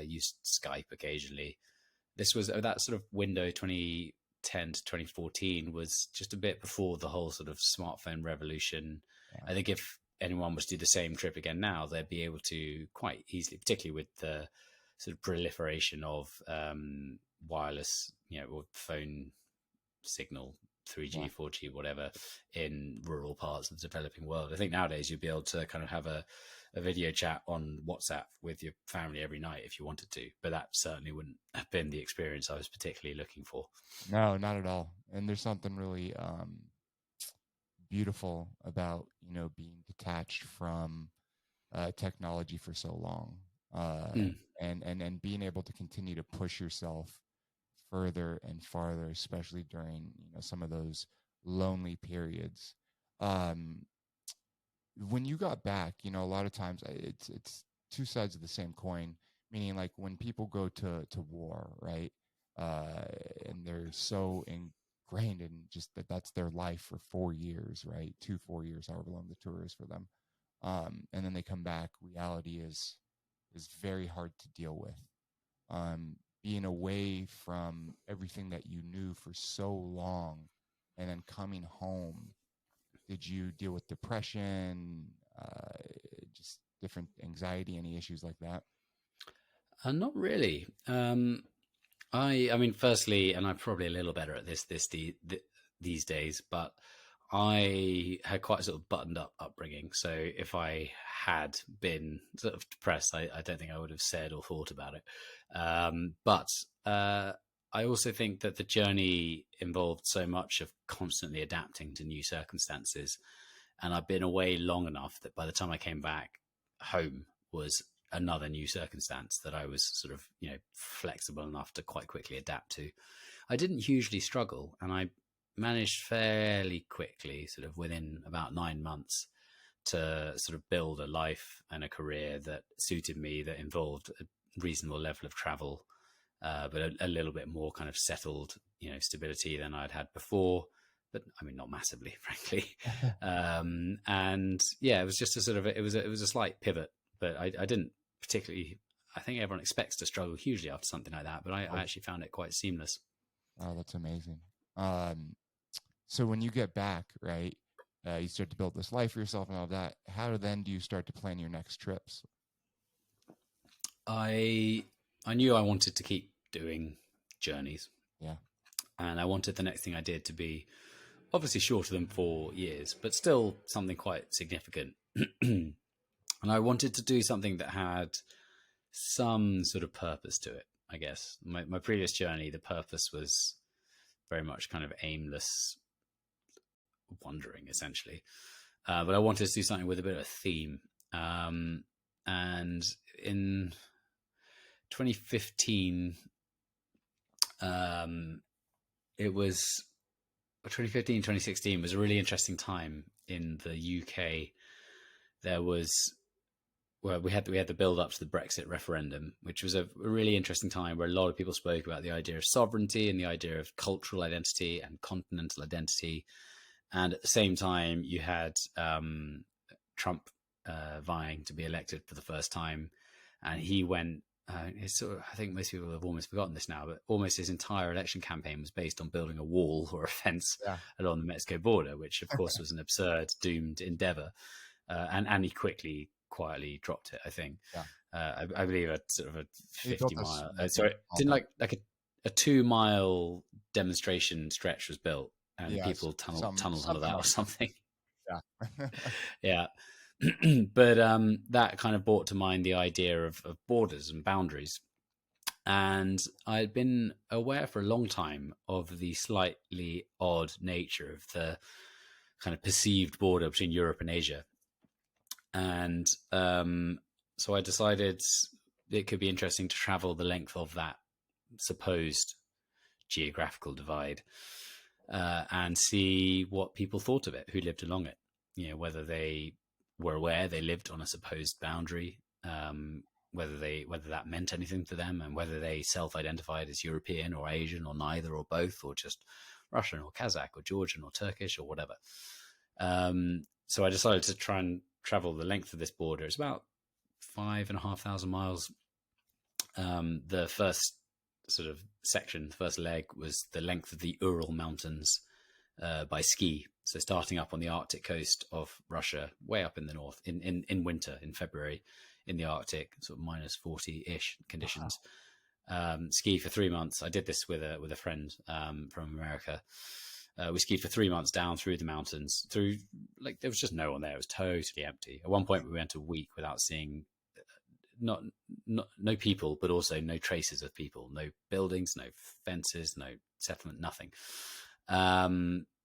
Used Skype occasionally. This was that sort of window, 2010 to 2014, was just a bit before the whole sort of smartphone revolution. Yeah. I think if anyone was to do the same trip again now, they'd be able to quite easily, particularly with the sort of proliferation of wireless, or phone signal, 3G, yeah. 4G, whatever, in rural parts of the developing world. I think nowadays you'd be able to kind of have a video chat on WhatsApp with your family every night if you wanted to, but that certainly wouldn't have been the experience I was particularly looking for. No, not at all. And there's something really beautiful about being detached from technology for so long, and being able to continue to push yourself further and farther, especially during some of those lonely periods. When you got back, a lot of times it's two sides of the same coin, meaning like when people go to war, right? And they're so ingrained in just that's their life for 4 years, right? 4 years, however long the tour is for them. And then they come back. Reality is very hard to deal with. Being away from everything that you knew for so long, and then coming home. Did you deal with depression, just different anxiety, any issues like that? Not really. I mean, firstly, and I'm probably a little better at this these days, but I had quite a sort of buttoned up upbringing. So if I had been sort of depressed, I don't think I would have said or thought about it. But I also think that the journey involved so much of constantly adapting to new circumstances. And I've been away long enough that by the time I came back, home was another new circumstance that I was sort of, flexible enough to quite quickly adapt to. I didn't hugely struggle, and I managed fairly quickly, sort of within about 9 months, to sort of build a life and a career that suited me, that involved a reasonable level of travel, but a little bit more kind of settled, stability than I'd had before. But I mean, not massively, frankly. And yeah, it was just a sort of, it was a slight pivot, but I didn't particularly, I think everyone expects to struggle hugely after something like that, but I actually found it quite seamless. Oh, that's amazing. So when you get back, right, you start to build this life for yourself and all that. How then do you start to plan your next trips? I knew I wanted to keep doing journeys. Yeah. And I wanted the next thing I did to be obviously shorter than 4 years, but still something quite significant. And I wanted to do something that had some sort of purpose to it, I guess. My previous journey, the purpose was very much kind of aimless wandering, essentially. But I wanted to do something with a bit of a theme. And in 2015, it was 2015, 2016 was a really interesting time in the UK. There was, well, we had the build up to the Brexit referendum, which was a really interesting time where a lot of people spoke about the idea of sovereignty and the idea of cultural identity and continental identity. And at the same time, you had Trump vying to be elected for the first time, and he went. I think most people have almost forgotten this now, but almost his entire election campaign was based on building a wall or a fence along the Mexico border, which of course was an absurd, doomed endeavor. And he quietly dropped it, I think. Yeah. I believe a sort of a 50 mile, didn't like a 2 mile demonstration stretch was built, and people tunneled under that or something. Yeah. Yeah. But that kind of brought to mind the idea of borders and boundaries. And I'd been aware for a long time of the slightly odd nature of the kind of perceived border between Europe and Asia. And so I decided it could be interesting to travel the length of that supposed geographical divide and see what people thought of it, who lived along it, whether they were aware they lived on a supposed boundary, whether that meant anything to them, and whether they self-identified as European or Asian or neither or both, or just Russian or Kazakh or Georgian or Turkish or whatever. So I decided to try and travel the length of this border. It's about 5,500 miles. The first sort of section, the first leg, was the length of the Ural Mountains by ski. So starting up on the Arctic coast of Russia, way up in the north, in winter, in February, in the Arctic, sort of minus 40-ish conditions. Wow. Ski for 3 months. I did this with a friend from America. We skied for 3 months down through the mountains. There was just no one there. It was totally empty. At one point, we went a week without seeing no people, but also no traces of people, no buildings, no fences, no settlement, nothing.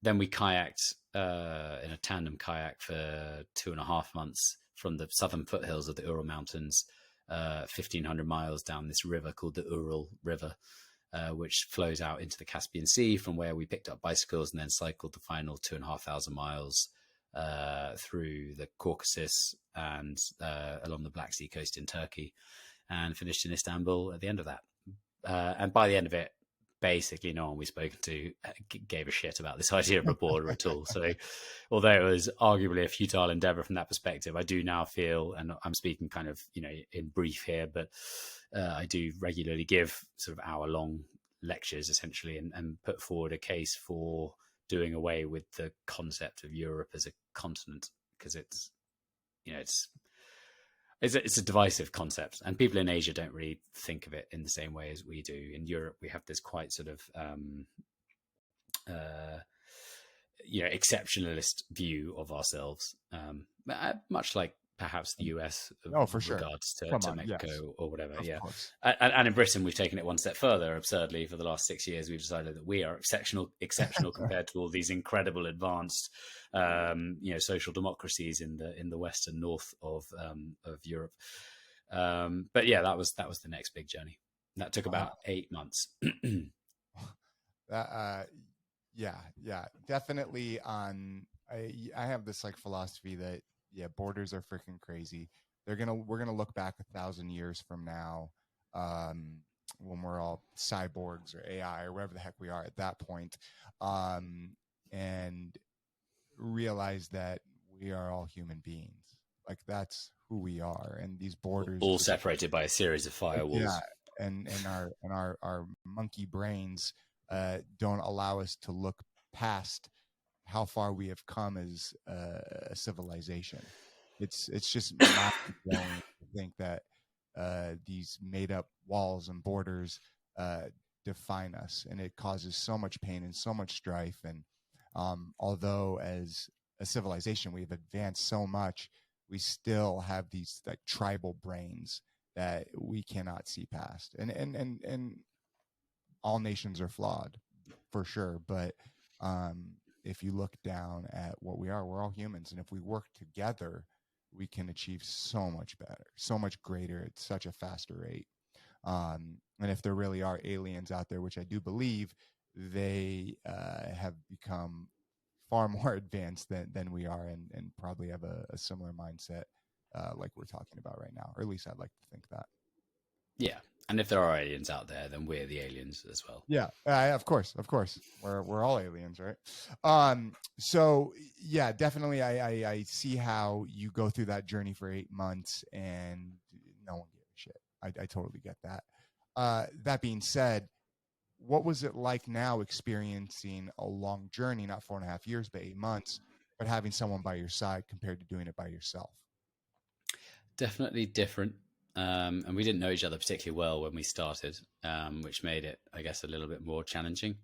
Then we kayaked in a tandem kayak for 2.5 months from the southern foothills of the Ural Mountains, 1,500 miles down this river called the Ural River, which flows out into the Caspian Sea, from where we picked up bicycles and then cycled the final 2,500 miles through the Caucasus and along the Black Sea coast in Turkey, and finished in Istanbul at the end of that. And by the end of it, basically no one we've spoken to gave a shit about this idea of a border at all. So although it was arguably a futile endeavor from that perspective, I do now feel, and I'm speaking kind of, in brief here, but I do regularly give sort of hour-long lectures essentially and put forward a case for doing away with the concept of Europe as a continent, because it's a divisive concept, and people in Asia don't really think of it in the same way as we do. In Europe, we have this quite sort of exceptionalist view of ourselves, much like perhaps the US for sure. Regards to Mexico, yes, or whatever. Of yeah. course. And in Britain, we've taken it one step further. Absurdly, for the last 6 years, we've decided that we are exceptional compared to all these incredible advanced, social democracies in the western north of Europe. But yeah, that was the next big journey. That took about Wow. 8 months. Uh, yeah, definitely. I have this like philosophy that yeah, borders are freaking crazy. We're gonna look back 1,000 years from now, um, when we're all cyborgs or AI or whatever the heck we are at that point, um, and realize that we are all human beings. Like that's who we are, and these borders All just separated by a series of yeah, firewalls. and our monkey brains don't allow us to look past how far we have come as a civilization. It's just mind blowing to think that these made up walls and borders uh, define us, and it causes so much pain and so much strife. And although as a civilization we've advanced so much, we still have these like tribal brains that we cannot see past. And all nations are flawed for sure, but if you look down at what we are, we're all humans, and if we work together, we can achieve so much better, so much greater at such a faster rate. And if there really are aliens out there, which I do believe, they have become far more advanced than we are, and probably have a similar mindset like we're talking about right now, or at least I'd like to think that. Yeah, and if there are aliens out there, then we're the aliens as well. Yeah, of course, we're all aliens, right? So yeah, definitely, I see how you go through that journey for 8 months, and no one gave a shit. I totally get that. That being said, what was it like now experiencing a long journey, not 4.5 years, but 8 months, but having someone by your side compared to doing it by yourself? Definitely different. And we didn't know each other particularly well when we started, which made it, I guess, a little bit more challenging.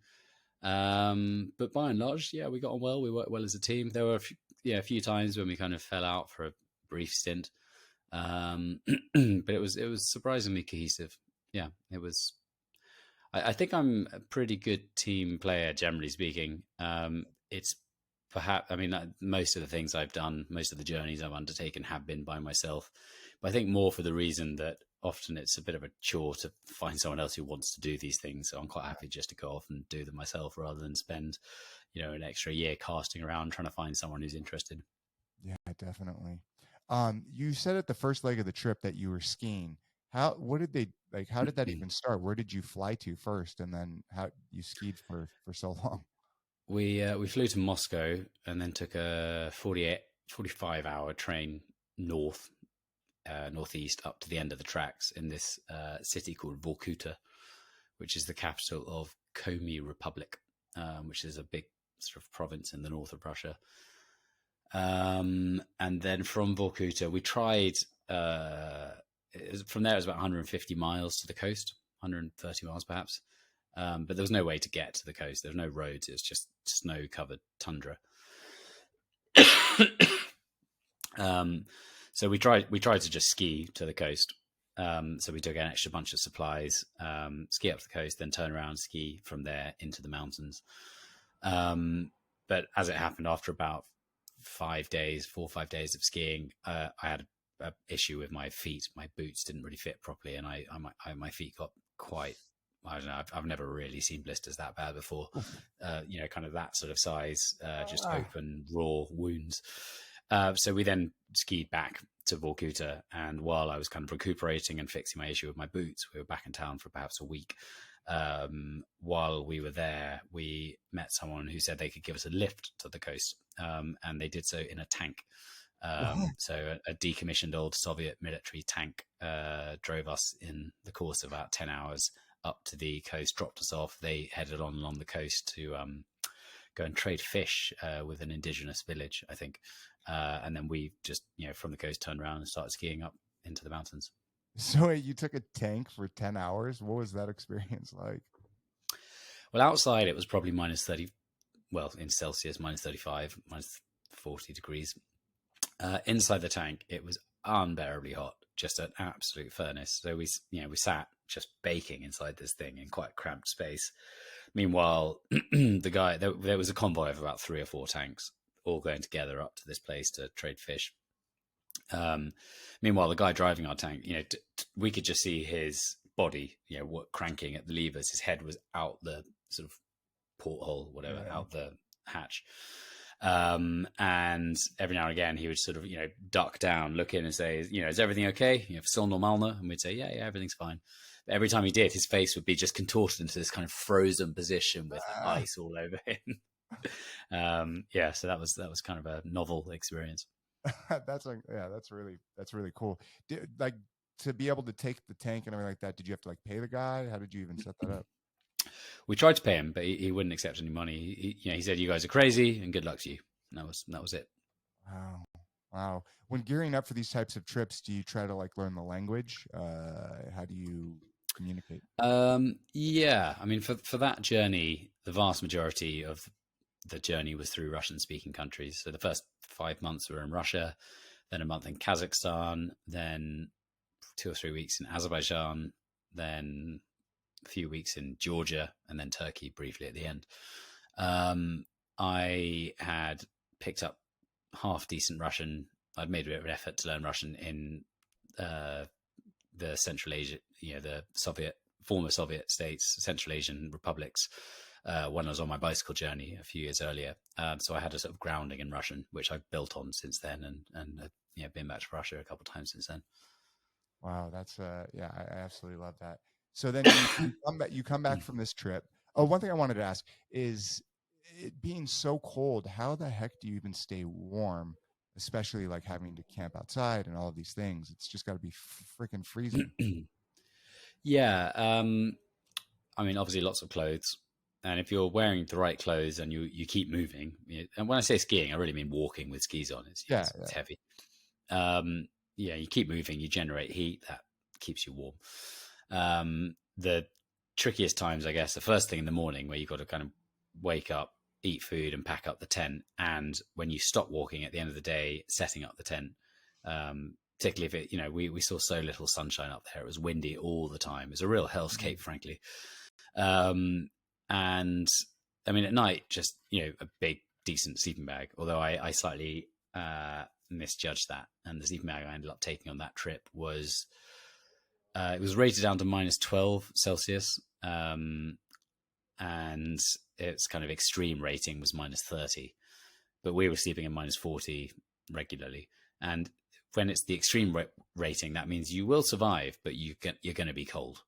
But by and large, yeah, we got on well. We worked well as a team. There were a few times when we kind of fell out for a brief stint, but it was surprisingly cohesive. Yeah, it was. I think I'm a pretty good team player, generally speaking. It's perhaps, I mean, most of the things I've done, most of the journeys I've undertaken have been by myself. But I think more for the reason that often it's a bit of a chore to find someone else who wants to do these things. So I'm quite happy just to go off and do them myself rather than spend, an extra year casting around trying to find someone who's interested. Yeah, definitely. You said at the first leg of the trip that you were skiing. What did they like? How did that even start? Where did you fly to first, and then how you skied for so long? We flew to Moscow and then took a 45 hour train northeast up to the end of the tracks in this city called Vorkuta, which is the capital of Komi Republic, which is a big sort of province in the north of Russia. And then from Vorkuta, we tried. From there, it was about 150 miles to the coast, 130 miles perhaps. But there was no way to get to the coast. There was no roads. It was just snow-covered tundra. So we tried to just ski to the coast. So we took an extra bunch of supplies, ski up to the coast, then turn around, ski from there into the mountains. But as it happened, after about 4 or 5 days of skiing, I had an issue with my feet. My boots didn't really fit properly, and my feet got quite. I don't know. I've never really seen blisters that bad before. Kind of that sort of size, just open, raw wounds. So we then skied back to Vorkuta, and while I was kind of recuperating and fixing my issue with my boots, we were back in town for perhaps a week. While we were there, we met someone who said they could give us a lift to the coast, and they did so in a tank. So a decommissioned old Soviet military tank drove us in the course of about 10 hours up to the coast, dropped us off. They headed on along the coast to go and trade fish with an indigenous village, I think. And then we just, from the coast, turned around and started skiing up into the mountains. So you took a tank for 10 hours? What was that experience like? Well, outside it was probably minus 30, well, in Celsius, minus 35, minus 40 degrees. Inside the tank, it was unbearably hot, just an absolute furnace. So we sat just baking inside this thing in quite a cramped space. Meanwhile, there was a convoy of about 3 or 4 tanks all going together up to this place to trade fish. Meanwhile, the guy driving our tank, we could just see his body, cranking at the levers. His head was out the sort of porthole, whatever, out the hatch. And every now and again, he would sort of, duck down, look in and say, is everything okay? Still normal? And we'd say, yeah, everything's fine. But every time he did, his face would be just contorted into this kind of frozen position with ice all over him. So that was kind of a novel experience. That's really cool. Like, to be able to take the tank and everything like that, did you have to like pay the guy? How did you even set that up? We tried to pay him, but he wouldn't accept any money. He said, "You guys are crazy, and good luck to you." And that was it. Wow. When gearing up for these types of trips, do you try to like learn the language? How do you communicate? Yeah, I mean, for that journey, the vast majority of the journey was through Russian-speaking countries. So the first 5 months were in Russia, then a month in Kazakhstan, then 2 or 3 weeks in Azerbaijan, then a few weeks in Georgia, and then Turkey briefly at the end. I had picked up half decent Russian. I'd made a bit of an effort to learn Russian in the Central Asia, the former Soviet states, Central Asian republics, when I was on my bicycle journey a few years earlier. So I had a sort of grounding in Russian, which I've built on since then, and been back to Russia a couple of times since then. Wow, that's I absolutely love that. So then you come back from this trip. Oh, one thing I wanted to ask is, it being so cold, how the heck do you even stay warm, especially like having to camp outside and all of these things? It's just got to be freaking freezing. Yeah. I mean, obviously lots of clothes. And if you're wearing the right clothes and you keep moving, and when I say skiing, I really mean walking with skis on. It's heavy. You keep moving, you generate heat, that keeps you warm. The trickiest times, I guess, the first thing in the morning, where you've got to kind of wake up, eat food, and pack up the tent. And when you stop walking at the end of the day, setting up the tent, particularly if we saw so little sunshine up there. It was windy all the time. It was a real hellscape, frankly. And I mean, at night, just, a big, decent sleeping bag, although I slightly misjudged that. And the sleeping bag I ended up taking on that trip was, it was rated down to minus 12 Celsius. And its kind of extreme rating was minus 30. But we were sleeping in minus 40 regularly. And when it's the extreme rating, that means you will survive, but you're going to be cold.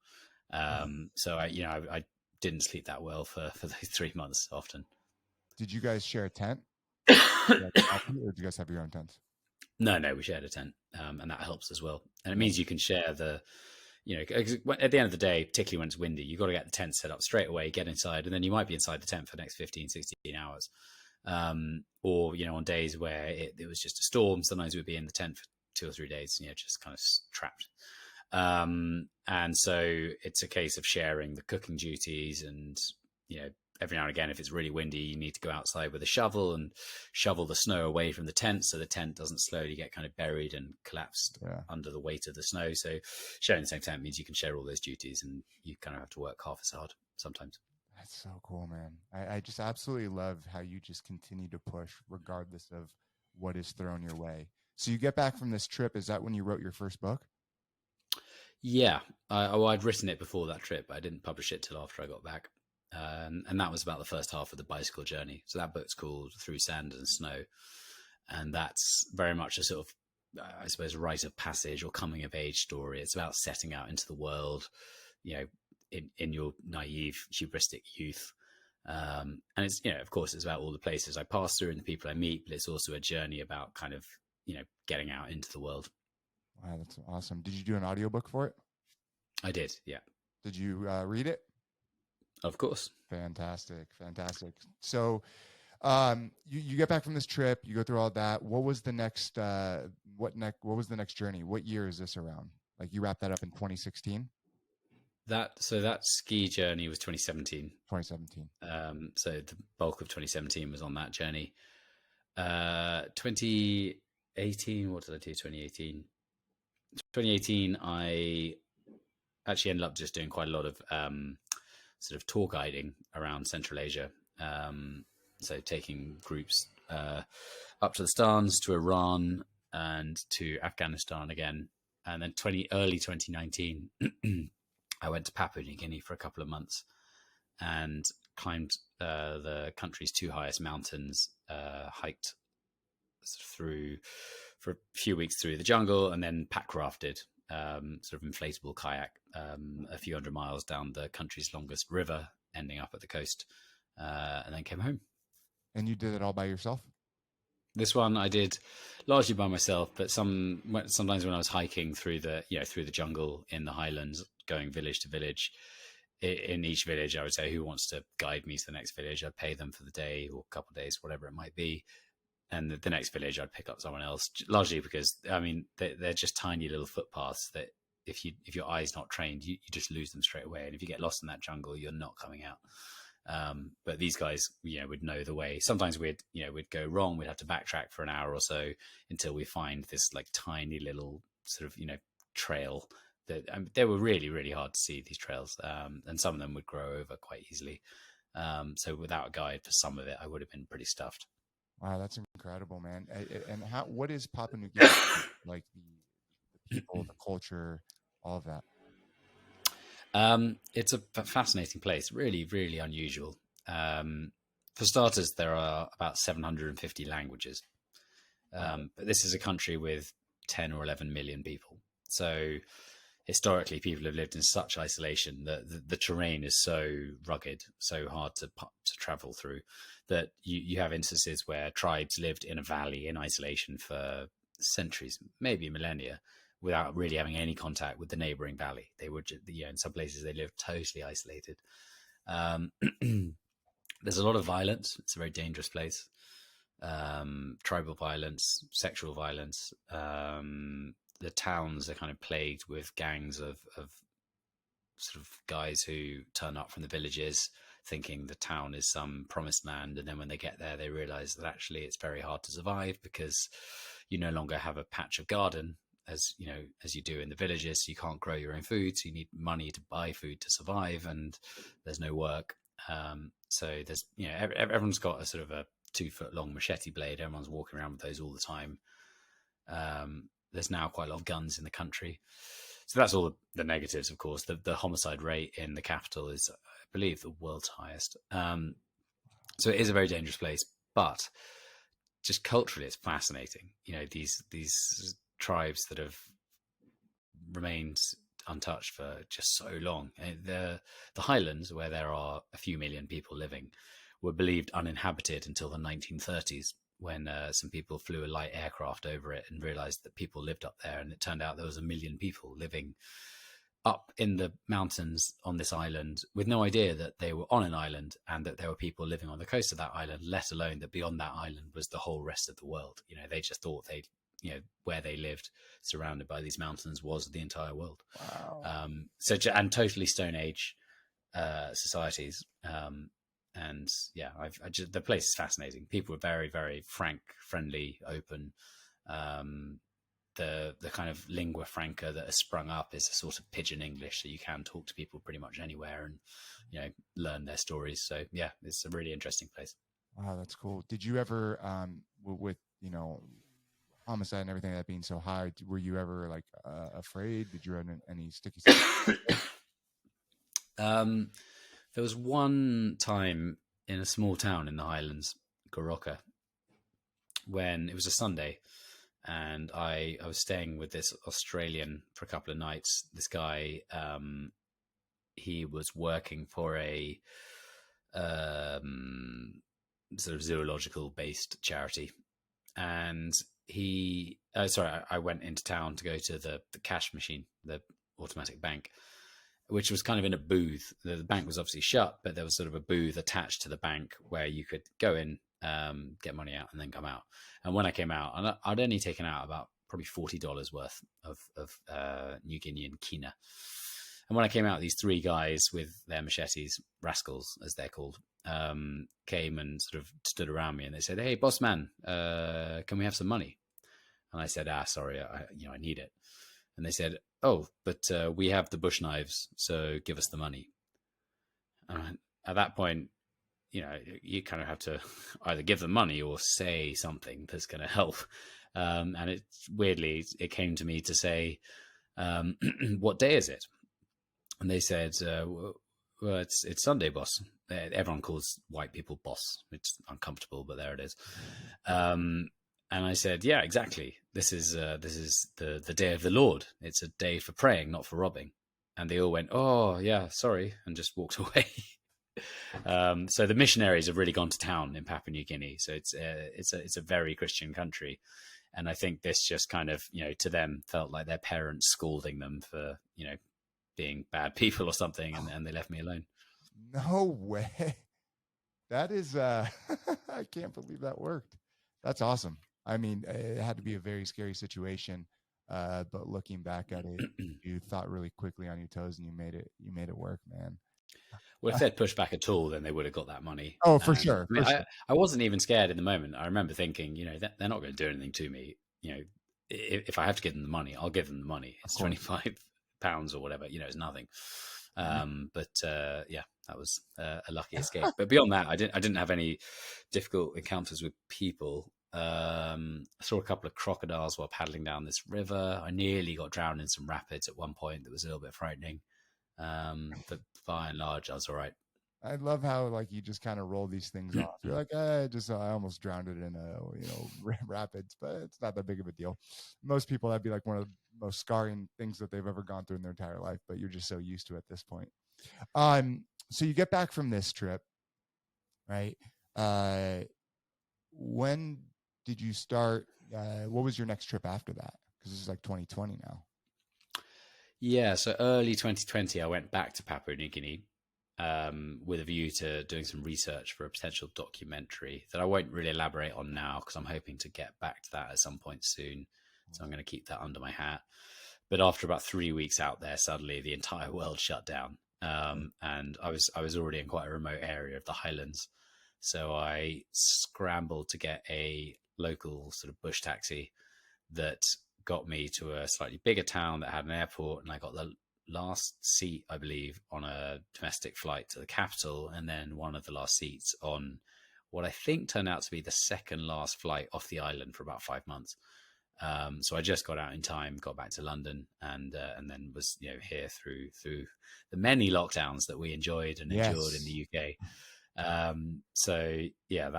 So I didn't sleep that well for those 3 months often. Did you guys share a tent? Or did you guys have your own tents? No, we shared a tent, and that helps as well. And it means you can share at the end of the day, particularly when it's windy, you've got to get the tent set up straight away, get inside, and then you might be inside the tent for the next 15, 16 hours. Or, on days where it was just a storm, sometimes we'd be in the tent for 2 or 3 days, just kind of trapped. And so it's a case of sharing the cooking duties, and every now and again, if it's really windy, you need to go outside with a shovel and shovel the snow away from the tent, so the tent doesn't slowly get kind of buried and collapsed under the weight of the snow. So sharing the same tent means you can share all those duties, and you kind of have to work half as hard sometimes. That's so cool, man. I just absolutely love how you just continue to push regardless of what is thrown your way. So you get back from this trip. Is that when you wrote your first book? Yeah. I'd written it before that trip, but I didn't publish it till after I got back. And that was about the first half of the bicycle journey. So that book's called Through Sand and Snow. And that's very much a sort of, I suppose, rite of passage or coming of age story. It's about setting out into the world, in your naive, hubristic youth. And it's, of course, it's about all the places I pass through and the people I meet, but it's also a journey about kind of, getting out into the world. Wow, that's awesome. Did you do an audiobook for it? I did, yeah. Did you read it? Of course. Fantastic. So you get back from this trip, you go through all that. What was the next what was the next journey? What year is this around? Like, you wrapped that up in 2016? That ski journey was 2017. 2017. So the bulk of 2017 was on that journey. 2018, what did I do 2018? 2018, I actually ended up just doing quite a lot of sort of tour guiding around Central Asia. So taking groups up to the Stans, to Iran, and to Afghanistan again. And then early 2019, I went to Papua New Guinea for a couple of months and climbed the country's two highest mountains, hiked through for a few weeks through the jungle, and then pack rafted, sort of inflatable kayak, a few hundred miles down the country's longest river, ending up at the coast, and then came home. And you did it all by yourself? This one I did largely by myself, but sometimes when I was hiking through the jungle in the highlands, going village to village, in each village I would say, who wants to guide me to the next village? I'd pay them for the day or a couple of days, whatever it might be. And the next village I'd pick up someone else, largely because, I mean, they're just tiny little footpaths that if your eye's not trained, you just lose them straight away. And if you get lost in that jungle, you're not coming out. But these guys, would know the way. Sometimes we'd go wrong. We'd have to backtrack for an hour or so until we find this like tiny little sort of, trail that they were really, really hard to see, these trails. And some of them would grow over quite easily. So without a guide for some of it, I would have been pretty stuffed. Wow, that's incredible, man. And what is Papua New Guinea like? The people, the culture, all of that. It's a fascinating place, really, really unusual. For starters, there are about 750 languages. But this is a country with 10 or 11 million people. So historically, people have lived in such isolation that the terrain is so rugged, so hard to travel through, that you have instances where tribes lived in a valley in isolation for centuries, maybe millennia, without really having any contact with the neighboring valley. They would, in some places they lived totally isolated. There's a lot of violence. It's a very dangerous place. Tribal violence, sexual violence. The towns are kind of plagued with gangs of sort of guys who turn up from the villages thinking the town is some promised land, and then when they get there they realize that actually it's very hard to survive because you no longer have a patch of garden as you do in the villages. So you can't grow your own food, so you need money to buy food to survive, and there's no work. So there's everyone's got a sort of a 2-foot long machete blade. Everyone's walking around with those all the time. There's now quite a lot of guns in the country. So that's all the negatives, of course. The homicide rate in the capital is, I believe, the world's highest. So it is a very dangerous place, but just culturally, it's fascinating. These tribes that have remained untouched for just so long. The highlands, where there are a few million people living, were believed uninhabited until the 1930s, when some people flew a light aircraft over it and realized that people lived up there. And it turned out there was 1 million people living up in the mountains on this island with no idea that they were on an island and that there were people living on the coast of that island, let alone that beyond that island was the whole rest of the world. They just thought where they lived, surrounded by these mountains, was the entire world. Wow. And totally Stone Age societies. And yeah, the place is fascinating. People are very, very frank, friendly, open. The kind of lingua franca that has sprung up is a sort of pidgin English, so you can talk to people pretty much anywhere and learn their stories. So yeah, it's a really interesting place. Wow, that's cool. Did you ever, with homicide and everything that being so high, were you ever like afraid? Did you run any sticky stuff? There was one time in a small town in the Highlands, Goroka, when it was a Sunday, and I was staying with this Australian for a couple of nights. This guy, he was working for a sort of zoological based charity, and I went into town to go to the cash machine, the automatic bank, which was kind of in a booth. The bank was obviously shut, but there was sort of a booth attached to the bank where you could go in, get money out, and then come out. And when I came out, and I'd only taken out about probably $40 worth of New Guinean kina. And when I came out, these 3 guys with their machetes, rascals as they're called, came and sort of stood around me, and they said, "Hey, boss man, can we have some money?" And I said, "Sorry, I need it." And they said, "Oh, but we have the bush knives, so give us the money." And at that point, you kind of have to either give them money or say something that's going to help. And it came to me to say, what day is it? And they said, well, it's Sunday, boss. Everyone calls white people boss. It's uncomfortable, but there it is. And I said, yeah, exactly. This is the day of the Lord. It's a day for praying, not for robbing. And they all went, oh yeah, sorry, and just walked away. So the missionaries have really gone to town in Papua New Guinea. So it's a very Christian country. And I think this just kind of, to them felt like their parents scolding them for, being bad people or something. And they left me alone. No way. That is, I can't believe that worked. That's awesome. I mean, it had to be a very scary situation. But looking back at it, you thought really quickly on your toes and you made it work, man. Well, if they'd pushed back at all, then they would have got that money. Oh, for sure. I wasn't even scared in the moment. I remember thinking, they're not going to do anything to me. If I have to give them the money, I'll give them the money. It's £25 or whatever. It's nothing. But yeah, that was a lucky escape. But beyond that, I didn't have any difficult encounters with people. I saw a couple of crocodiles while paddling down this river. I nearly got drowned in some rapids at one point. That was a little bit frightening. But by and large, I was all right. I love how you just kind of roll these things off. You're like, I almost drowned it in rapids, but it's not that big of a deal. Most people, that'd be like one of the most scarring things that they've ever gone through in their entire life, but you're just so used to it at this point. So you get back from this trip, right? When did you start? What was your next trip after that? Because this is like 2020 now. Yeah, so early 2020, I went back to Papua New Guinea with a view to doing some research for a potential documentary that I won't really elaborate on now because I'm hoping to get back to that at some point soon. So I'm going to keep that under my hat. But after about 3 weeks out there, suddenly the entire world shut down. And I was already in quite a remote area of the highlands. So I scrambled to get a local sort of bush taxi that got me to a slightly bigger town that had an airport, and I got the last seat, I believe, on a domestic flight to the capital, and then one of the last seats on what I think turned out to be the second last flight off the island for about 5 months. So I just got out in time, got back to London, and then was here through the many lockdowns that we enjoyed and endured in the UK. So yeah,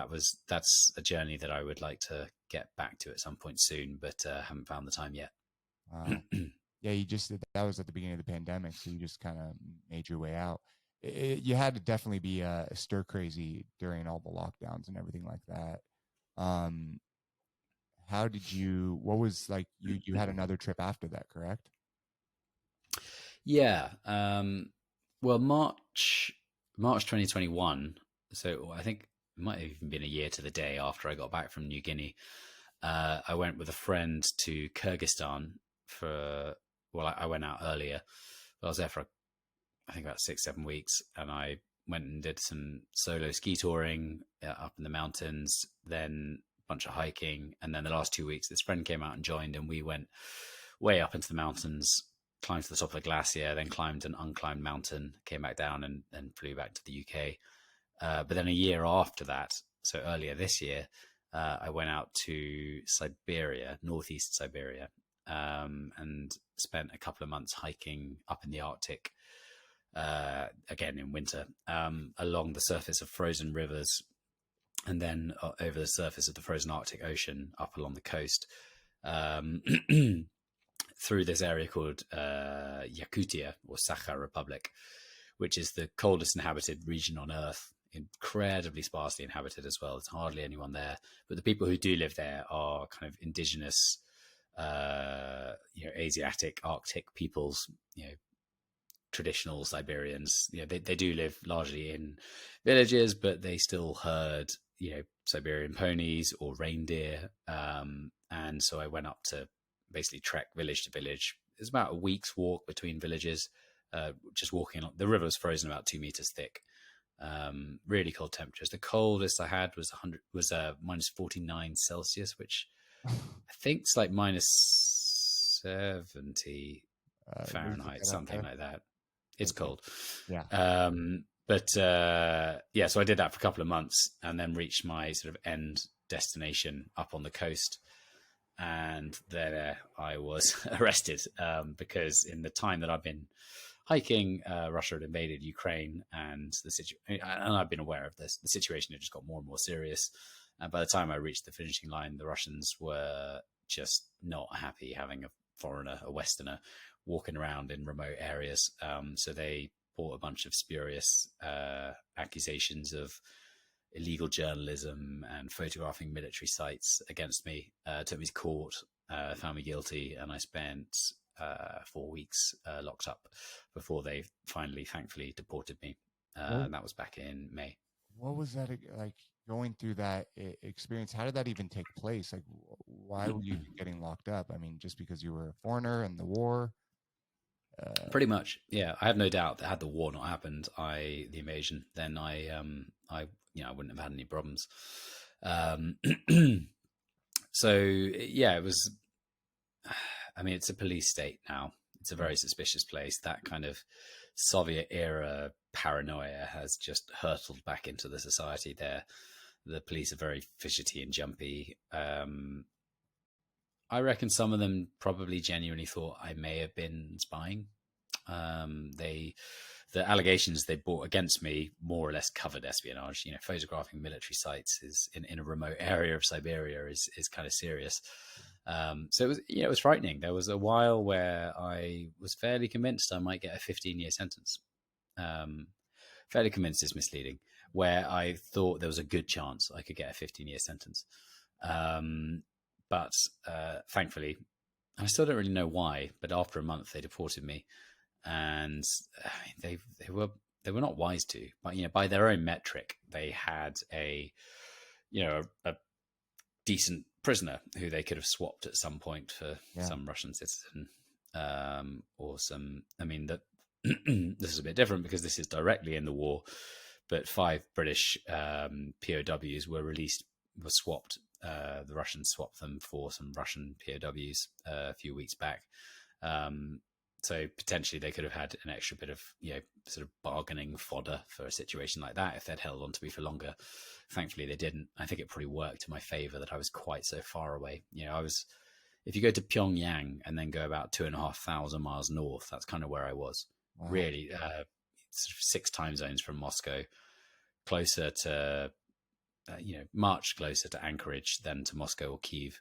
that's a journey that I would like to get back to at some point soon, but haven't found the time yet. Yeah, that was at the beginning of the pandemic, so you just kind of made your way out. You had to definitely be stir crazy during all the lockdowns and everything like that. What was you had another trip after that, correct? Yeah. Well, March 2021. So I think it might have even been a year to the day after I got back from New Guinea. I went with a friend to Kyrgyzstan I went out earlier. I was there for, I think, about 6-7 weeks, and I went and did some solo ski touring up in the mountains, then a bunch of hiking. And then the last 2 weeks, this friend came out and joined, and we went way up into the mountains, climbed to the top of a glacier, then climbed an unclimbed mountain, came back down and flew back to the UK. But then a year after that, so earlier this year, I went out to Siberia, northeast Siberia, and spent a couple of months hiking up in the Arctic, again in winter, along the surface of frozen rivers, and then over the surface of the frozen Arctic Ocean up along the coast, through this area called Yakutia, or Sakha Republic, which is the coldest inhabited region on Earth, incredibly sparsely inhabited as well. There's hardly anyone there, but the people who do live there are kind of indigenous, Asiatic, Arctic peoples, traditional Siberians. They do live largely in villages, but they still herd, Siberian ponies or reindeer. And so I went up to basically trek village to village. It's about a week's walk between villages, just walking along. The river was frozen about 2 meters thick. Really cold temperatures. The coldest I had was minus 49 Celsius, which I think is like minus 70 Fahrenheit, something like that. It's cold. Yeah. but yeah, so I did that for a couple of months, and then reached my sort of end destination up on the coast. And there I was arrested because in the time that I've been hiking, Russia had invaded Ukraine, and and I've been aware of this. The situation had just got more and more serious. And by the time I reached the finishing line, the Russians were just not happy having a foreigner, a Westerner, walking around in remote areas. So they brought a bunch of spurious accusations of illegal journalism and photographing military sites against me, took me to court, found me guilty, and I spent 4 weeks locked up before they finally, thankfully, deported me. And that was back in May. What was that like, going through that experience? How did that even take place? Like, why were you getting locked up? I mean, just because you were a foreigner in the war? Pretty much, yeah. I have no doubt that had the war not happened, the invasion, then I wouldn't have had any problems. So yeah, it was. I mean, it's a police state now. It's a very suspicious place. That kind of Soviet era paranoia has just hurtled back into the society there. The police are very fidgety and jumpy. I reckon some of them probably genuinely thought I may have been spying. The allegations they brought against me more or less covered espionage. You know, photographing military sites is in a remote area of Siberia is kind of serious. So it was, it was frightening. There was a while where I was fairly convinced I might get a 15-year sentence. Fairly convinced is misleading. Where I thought there was a good chance I could get a 15-year sentence. But thankfully, I still don't really know why, but after a month they deported me, and they were not wise to. But by their own metric, they had a decent prisoner who they could have swapped at some point for some Russian citizen, or some. I mean that this is a bit different because this is directly in the war, but 5 British POWs were swapped. The Russians swapped them for some Russian POWs a few weeks back. So potentially they could have had an extra bit of, sort of bargaining fodder for a situation like that if they'd held on to me for longer. Thankfully they didn't. I think it probably worked to my favor that I was quite so far away. If you go to Pyongyang and then go about 2,500 miles north, that's kind of where I was. Wow. Really, 6 time zones from Moscow, closer to, much closer to Anchorage than to Moscow or Kyiv,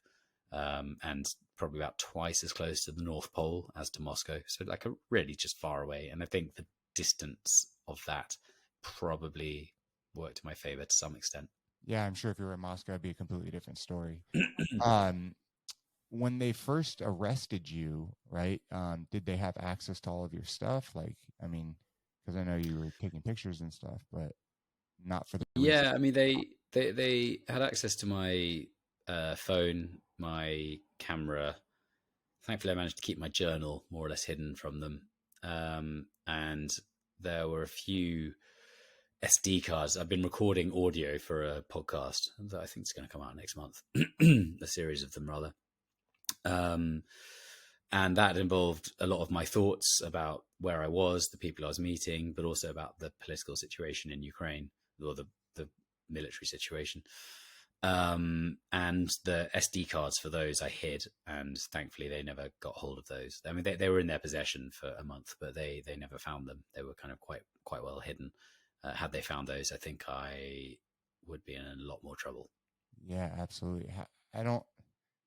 and probably about twice as close to the North Pole as to Moscow. So really just far away. And I think the distance of that probably worked to my favor to some extent. Yeah, I'm sure if you were in Moscow, it'd be a completely different story. When they first arrested you, right, did they have access to all of your stuff? Like, I mean, because I know you were taking pictures and stuff, but not for the reason. I mean, they had access to my phone, my camera. Thankfully, I managed to keep my journal more or less hidden from them. And there were a few SD cards. I've been recording audio for a podcast that I think is going to come out next month, a series of them rather. And that involved a lot of my thoughts about where I was, the people I was meeting, but also about the political situation in Ukraine, or the military situation. And the SD cards for those I hid, and thankfully they never got hold of those. I mean, they were in their possession for a month, but they never found them. They were kind of quite well hidden. Had they found those, I think I would be in a lot more trouble. Yeah, absolutely. I don't,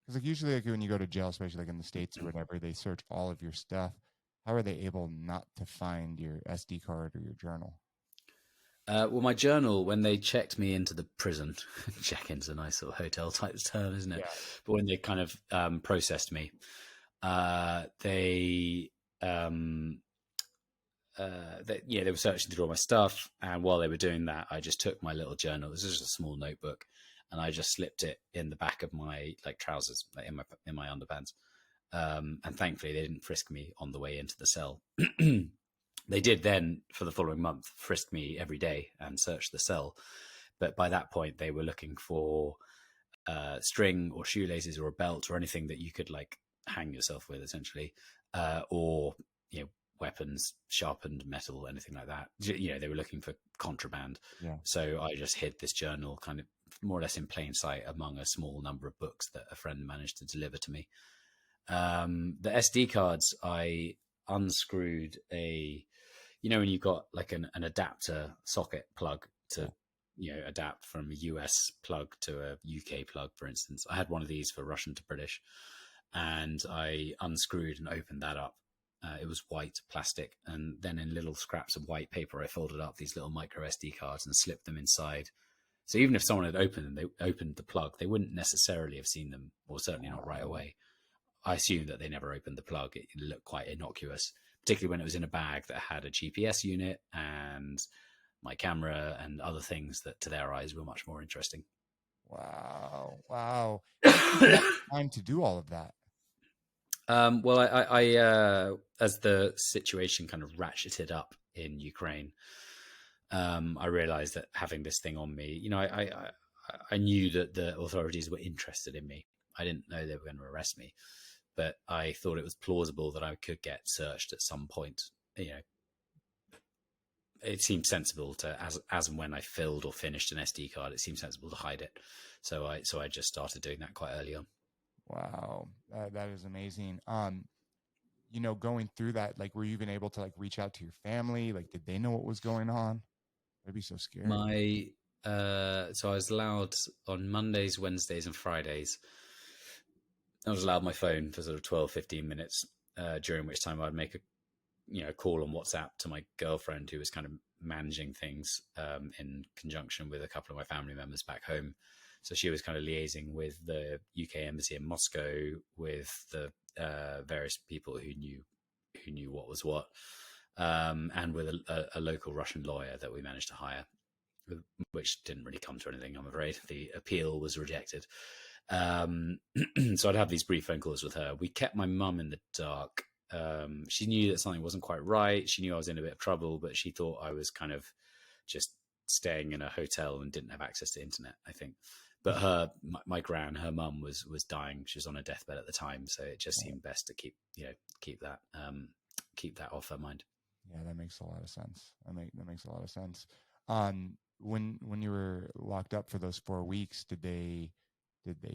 because like usually like when you go to jail, especially like in the States or whatever, they search all of your stuff. How are they able not to find your SD card or your journal? Well, my journal, when they checked me into the prison, check-in's a nice sort of hotel type term, isn't it? Yeah. But when they kind of processed me, they were searching through all my stuff, and while they were doing that, I just took my little journal. This is just a small notebook, and I just slipped it in the back of my trousers, in my underpants. And thankfully, they didn't frisk me on the way into the cell. They did then, for the following month, frisk me every day and search the cell. But by that point, they were looking for string or shoelaces or a belt or anything that you could hang yourself with, essentially, or weapons, sharpened metal, anything like that. They were looking for contraband. Yeah. So I just hid this journal kind of more or less in plain sight among a small number of books that a friend managed to deliver to me. The SD cards, I unscrewed when you've got like an adapter socket plug to, adapt from a US plug to a UK plug, for instance. I had one of these for Russian to British, and I unscrewed and opened that up. It was white plastic, and then in little scraps of white paper, I folded up these little micro SD cards and slipped them inside. So even if someone had opened them, they opened the plug, they wouldn't necessarily have seen them, or certainly not right away. I assume that they never opened the plug. It looked quite innocuous, particularly when it was in a bag that had a GPS unit and my camera and other things that to their eyes were much more interesting. Wow. Time to do all of that. Well, I as the situation kind of ratcheted up in Ukraine, I realized that having this thing on me, I knew that the authorities were interested in me. I didn't know they were going to arrest me, but I thought it was plausible that I could get searched at some point. It seemed sensible to, as and when I filled or finished an SD card, it seemed sensible to hide it. So I just started doing that quite early on. Wow, that is amazing. Going through that, like, were you even able to like reach out to your family? Like, did they know what was going on? That'd be so scary. So I was allowed on Mondays, Wednesdays, and Fridays. I was allowed my phone for sort of 12, 15 minutes, during which time I'd make a call on WhatsApp to my girlfriend, who was kind of managing things in conjunction with a couple of my family members back home. So she was kind of liaising with the UK embassy in Moscow, with the various people who knew what was what, and with a local Russian lawyer that we managed to hire, which didn't really come to anything, I'm afraid. The appeal was rejected. So I'd have these brief phone calls with her. We kept my mum in the dark. She knew that something wasn't quite right. She knew I was in a bit of trouble, but she thought I was kind of just staying in a hotel and didn't have access to internet, I think. But my gran, her mum was dying. She was on her deathbed at the time, so it just seemed best to keep that off her mind. Yeah, that makes a lot of sense. That makes a lot of sense. When you were locked up for those 4 weeks, did they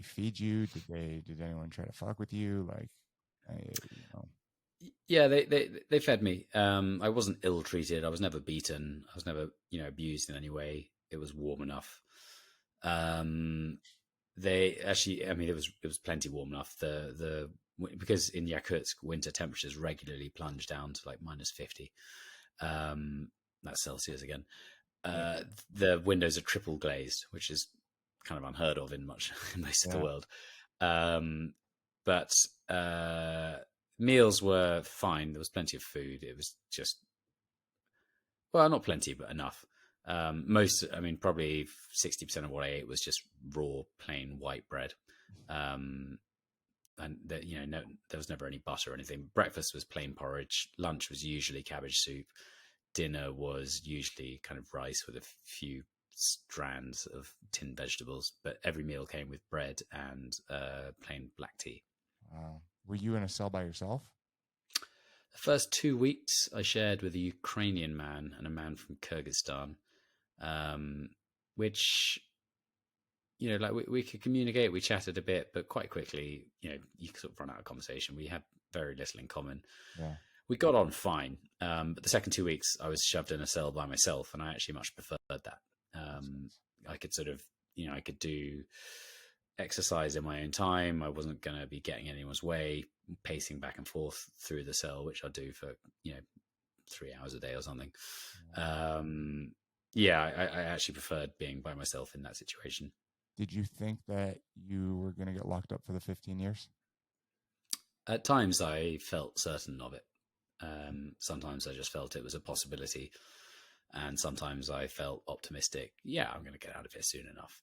feed you? Did anyone try to fuck with you? Like, Yeah, they fed me. I wasn't ill treated. I was never beaten. I was never abused in any way. It was warm enough. They actually, it was plenty warm enough. Because in Yakutsk winter temperatures regularly plunge down to like -50. That's Celsius again. The windows are triple glazed, which is kind of unheard of in most of the world. But meals were fine. There was plenty of food. It was just, well, not plenty, but enough. Probably 60% of what I ate was just raw, plain white bread. And there was never any butter or anything. Breakfast was plain porridge. Lunch was usually cabbage soup. Dinner was usually kind of rice with a few strands of tinned vegetables. But every meal came with bread and plain black tea. Wow. Were you in a cell by yourself? The first 2 weeks I shared with a Ukrainian man and a man from Kyrgyzstan, which, we could communicate, we chatted a bit, but quite quickly, you sort of run out of conversation. We had very little in common. Yeah. We got on fine. But the second 2 weeks I was shoved in a cell by myself, and I actually much preferred that. I could sort of, I could do exercise in my own time. I wasn't going to be getting anyone's way, pacing back and forth through the cell, which I'll do for 3 hours a day or something. I actually preferred being by myself in that situation. Did you think that you were going to get locked up for the 15 years? At times I felt certain of it. Sometimes I just felt it was a possibility, and sometimes I felt optimistic. Yeah, I'm going to get out of here soon enough.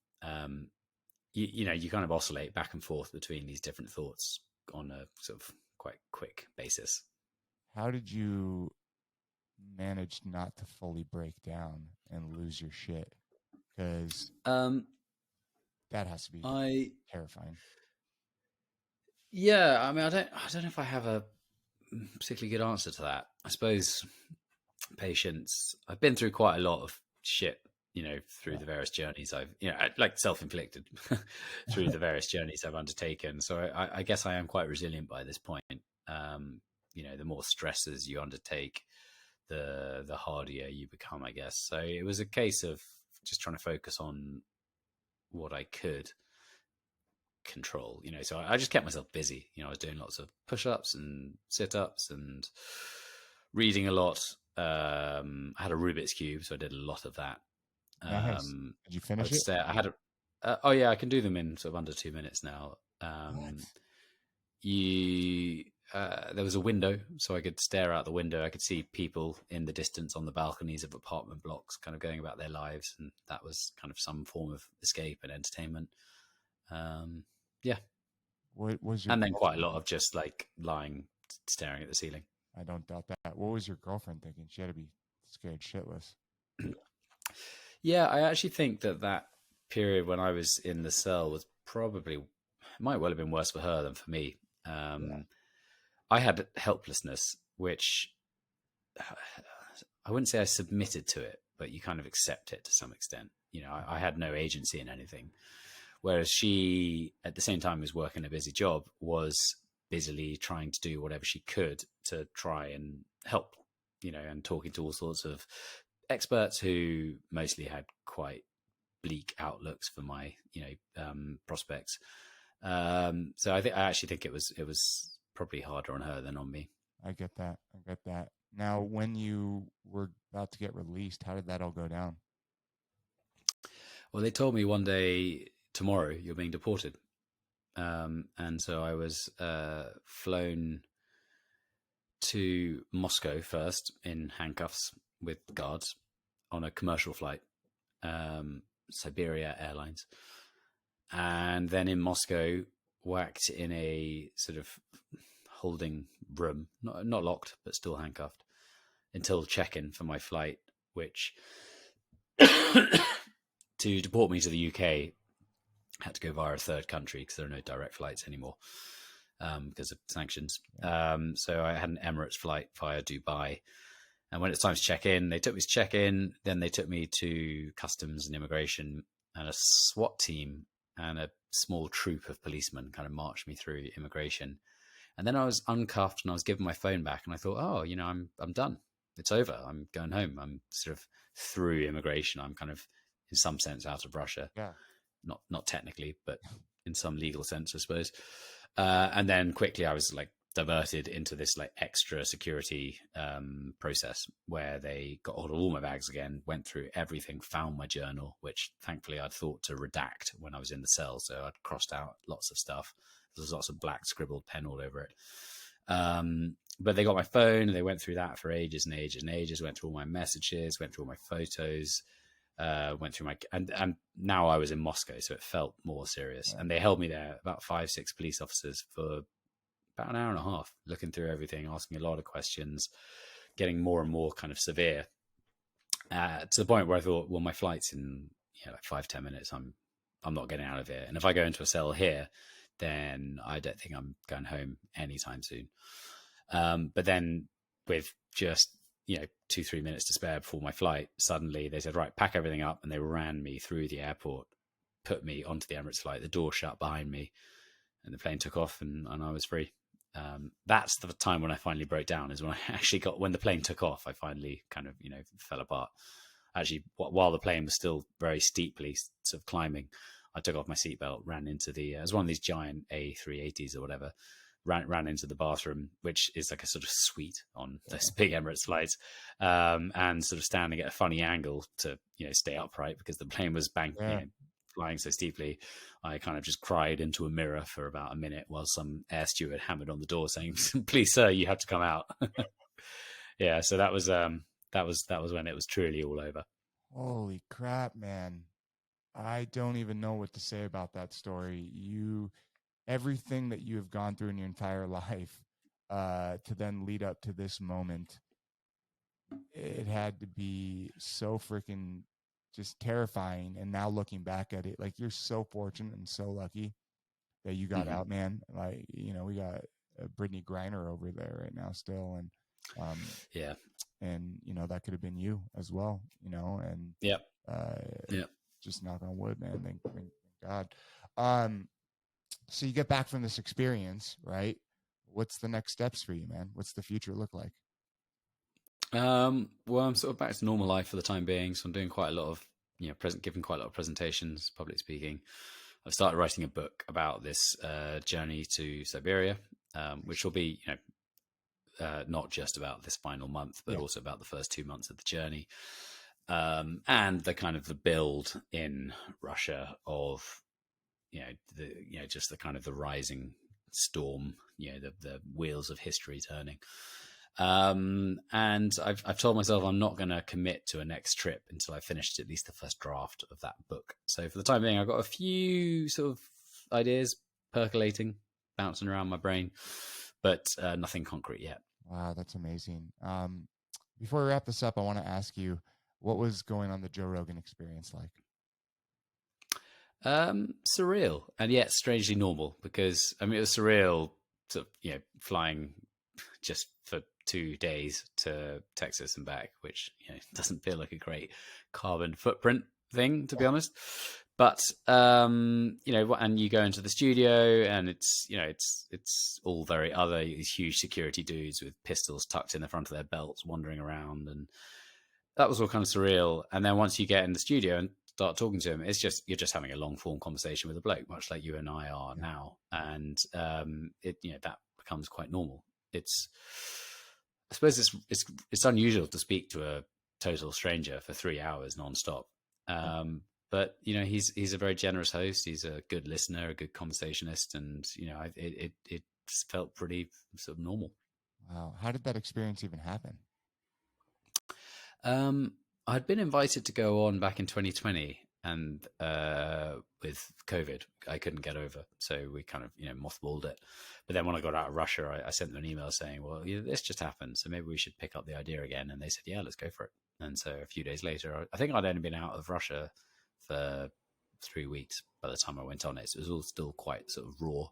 You kind of oscillate back and forth between these different thoughts on a sort of quite quick basis. How did you manage not to fully break down and lose your shit? Because that has to be terrifying. Yeah, I don't know if I have a particularly good answer to that. I suppose patience. I've been through quite a lot of shit, through the various journeys like self-inflicted through the various journeys I've undertaken. So I guess I am quite resilient by this point. The more stresses you undertake, the hardier you become, I guess. So it was a case of just trying to focus on what I could control, so I just kept myself busy. I was doing lots of push-ups and sit-ups and reading a lot. I had a Rubik's Cube, so I did a lot of that. Nice. Did you finish it? I had oh yeah, I can do them in sort of under 2 minutes now. There was a window, so I could stare out the window. I could see people in the distance on the balconies of apartment blocks kind of going about their lives, and that was kind of some form of escape and entertainment. Yeah. What was your And then quite a lot of just like lying, staring at the ceiling. I don't doubt that. What was your girlfriend thinking? She had to be scared shitless. Yeah, I actually think that period when I was in the cell was might well have been worse for her than for me. I had helplessness, which I wouldn't say I submitted to it, but you kind of accept it to some extent. I had no agency in anything. Whereas she, at the same time as working a busy job, was busily trying to do whatever she could to try and help, and talking to all sorts of experts who mostly had quite bleak outlooks for my, prospects. So I actually think it was probably harder on her than on me. I get that. Now, when you were about to get released, how did that all go down? Well, they told me one day, tomorrow you're being deported. And so I was flown to Moscow first in handcuffs with guards on a commercial flight, Siberia Airlines. And then in Moscow, whacked in a sort of holding room, not locked, but still handcuffed, until check-in for my flight, which to deport me to the UK had to go via a third country because there are no direct flights anymore because of sanctions. So I had an Emirates flight via Dubai. And when it's time to check in, they took me to check in. Then they took me to customs and immigration, and a SWAT team and a small troop of policemen kind of marched me through immigration. And then I was uncuffed and I was given my phone back. And I thought, oh, I'm done. It's over. I'm going home. I'm sort of through immigration. I'm kind of, in some sense, out of Russia. Yeah. Not technically, but in some legal sense, I suppose. And then quickly I was like diverted into this like extra security process where they got hold of all my bags again, went through everything, found my journal, which thankfully I'd thought to redact when I was in the cell. So I'd crossed out lots of stuff. There's lots of black scribbled pen all over it. But they got my phone and they went through that for ages and ages and ages, went through all my messages, went through all my photos, went through my, and now I was in Moscow, so it felt more serious. And they held me there, about 5-6 police officers, for about an hour and a half, looking through everything, asking a lot of questions, getting more and more kind of severe, to the point where I thought, well, my flight's in like 5-10 minutes. I'm not getting out of here. And if I go into a cell here, then I don't think I'm going home anytime soon. But then with just 2-3 minutes to spare before my flight, suddenly they said, right, pack everything up. And they ran me through the airport, put me onto the Emirates flight, the door shut behind me, and the plane took off and I was free. That's the time when I finally broke down, is when I actually when the plane took off, I finally kind of, fell apart. Actually, while the plane was still very steeply sort of climbing, I took off my seatbelt, ran into it was one of these giant A380s or whatever, ran into the bathroom, which is like a sort of suite on those big Emirates flights, and sort of standing at a funny angle to, stay upright because the plane was flying so steeply. I kind of just cried into a mirror for about a minute while some air steward hammered on the door saying, "Please, sir, you have to come out." Yeah, so that was when it was truly all over. Holy crap, man. I don't even know what to say about that story. Everything that you have gone through in your entire life, to then lead up to this moment, it had to be so freaking just terrifying. And now looking back at it, like, you're so fortunate and so lucky that you got out, man. Like, we got Brittany Griner over there right now still, and Yeah. and that could have been you as well, and Yep. uh, Yep. just knock on wood, man. Thank God. Um, so you get back from this experience, right? What's the next steps for you, man? What's the future look like? Well, I'm sort of back to normal life for the time being. So I'm doing quite a lot of, giving quite a lot of presentations, public speaking. I've started writing a book about this journey to Siberia, which will be, not just about this final month, but also about the first 2 months of the journey, and the kind of the build in Russia of, just the kind of the rising storm, the wheels of history turning. And I've told myself I'm not going to commit to a next trip until I finished at least the first draft of that book. So for the time being, I've got a few sort of ideas percolating, bouncing around my brain, but nothing concrete yet. Wow, that's amazing. Before we wrap this up, I want to ask you, what was going on the Joe Rogan experience like? Surreal and yet strangely normal, because it was surreal to, flying just for 2 days to Texas and back, which doesn't feel like a great carbon footprint thing, to be honest. But and you go into the studio and it's all very other, these huge security dudes with pistols tucked in the front of their belts wandering around, and that was all kind of surreal. And then once you get in the studio and start talking to him, you're just having a long form conversation with a bloke, much like you and I are now. And that becomes quite normal. I suppose it's unusual to speak to a total stranger for 3 hours nonstop. But he's a very generous host. He's a good listener, a good conversationist, and it felt pretty sort of normal. Wow, how did that experience even happen? I'd been invited to go on back in 2020, and with COVID, I couldn't get over, so we kind of mothballed it. But then when I got out of Russia, I sent them an email saying, "Well, this just happened, so maybe we should pick up the idea again." And they said, "Yeah, let's go for it." And so a few days later, I think I'd only been out of Russia for 3 weeks by the time I went on it, so it was all still quite sort of raw.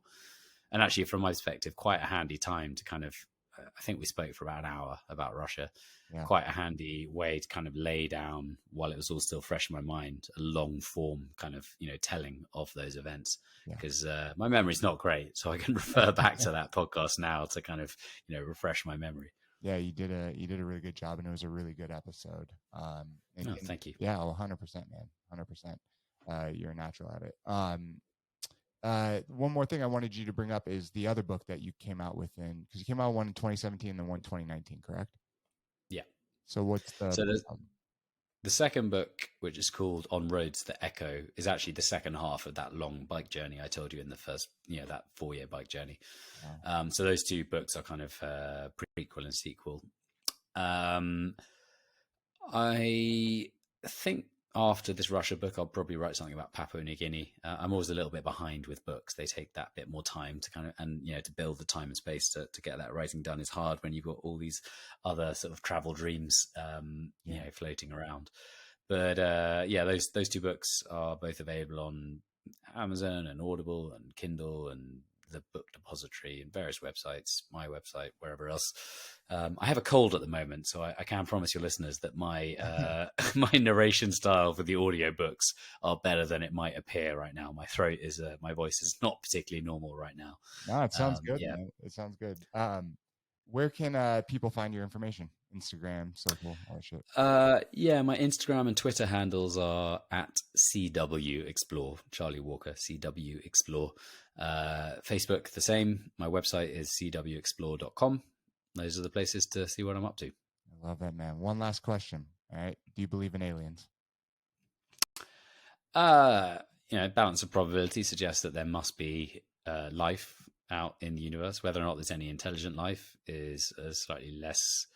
And actually, from my perspective, quite a handy time to kind of, I think we spoke for about an hour about Russia. Yeah. Quite a handy way to kind of lay down, while it was all still fresh in my mind, a long form kind of, telling of those events, because my memory's not great. So I can refer back to that podcast now to kind of, refresh my memory. Yeah, you did a really good job, and it was a really good episode. Thank you. Yeah, 100%, man, 100%. You're a natural at it. One more thing I wanted you to bring up is the other book that you came out with, because you came out one in 2017 and one in 2019, correct? Yeah. So what's the second book, which is called On Roads That Echo, is actually the second half of that long bike journey I told you in the first, that 4-year bike journey. Wow. So those two books are kind of prequel and sequel. I think after this Russia book, I'll probably write something about Papua New Guinea. I'm always a little bit behind with books. They take that bit more time to kind of, and to build the time and space to get that writing done is hard when you've got all these other sort of travel dreams, floating around. But those two books are both available on Amazon and Audible and Kindle and the book depository and various websites, my website, wherever else. I have a cold at the moment, so I can promise your listeners that my my narration style for the audiobooks are better than it might appear right now. My throat is, my voice is not particularly normal right now. No, it sounds good, man. It sounds good. Where can people find your information? Instagram, social, all that shit. My Instagram and Twitter handles are at CW Explore, Charlie Walker, CW Explore. Facebook, the same. My website is cwexplore.com. Those are the places to see what I'm up to. I love that, man. One last question. All right. Do you believe in aliens? Balance of probability suggests that there must be life out in the universe. Whether or not there's any intelligent life is slightly less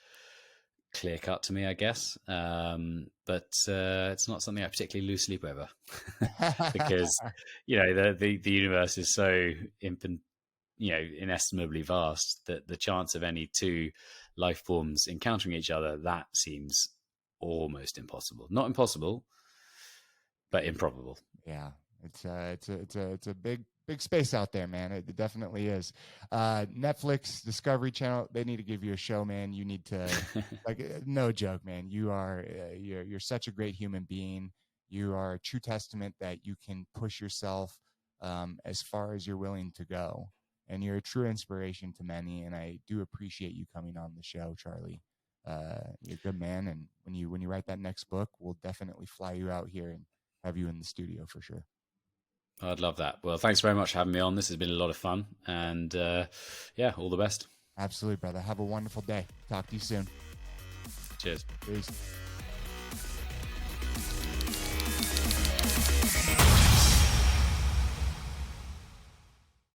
clear cut to me, I guess. But it's not something I particularly lose sleep over, because the universe is so inestimably vast that the chance of any two life forms encountering each other, that seems almost impossible. Not impossible, but improbable. Yeah, it's a big big space out there, man. It definitely is. Netflix, Discovery Channel, they need to give you a show, man. You need to, like, no joke, man. You are, you're such a great human being. You are a true testament that you can push yourself as far as you're willing to go. And you're a true inspiration to many. And I do appreciate you coming on the show, Charlie. You're a good man. And when you write that next book, we'll definitely fly you out here and have you in the studio for sure. I'd love that. Well, thanks very much for having me on. This has been a lot of fun. And yeah, all the best. Absolutely, brother. Have a wonderful day. Talk to you soon. Cheers. Peace.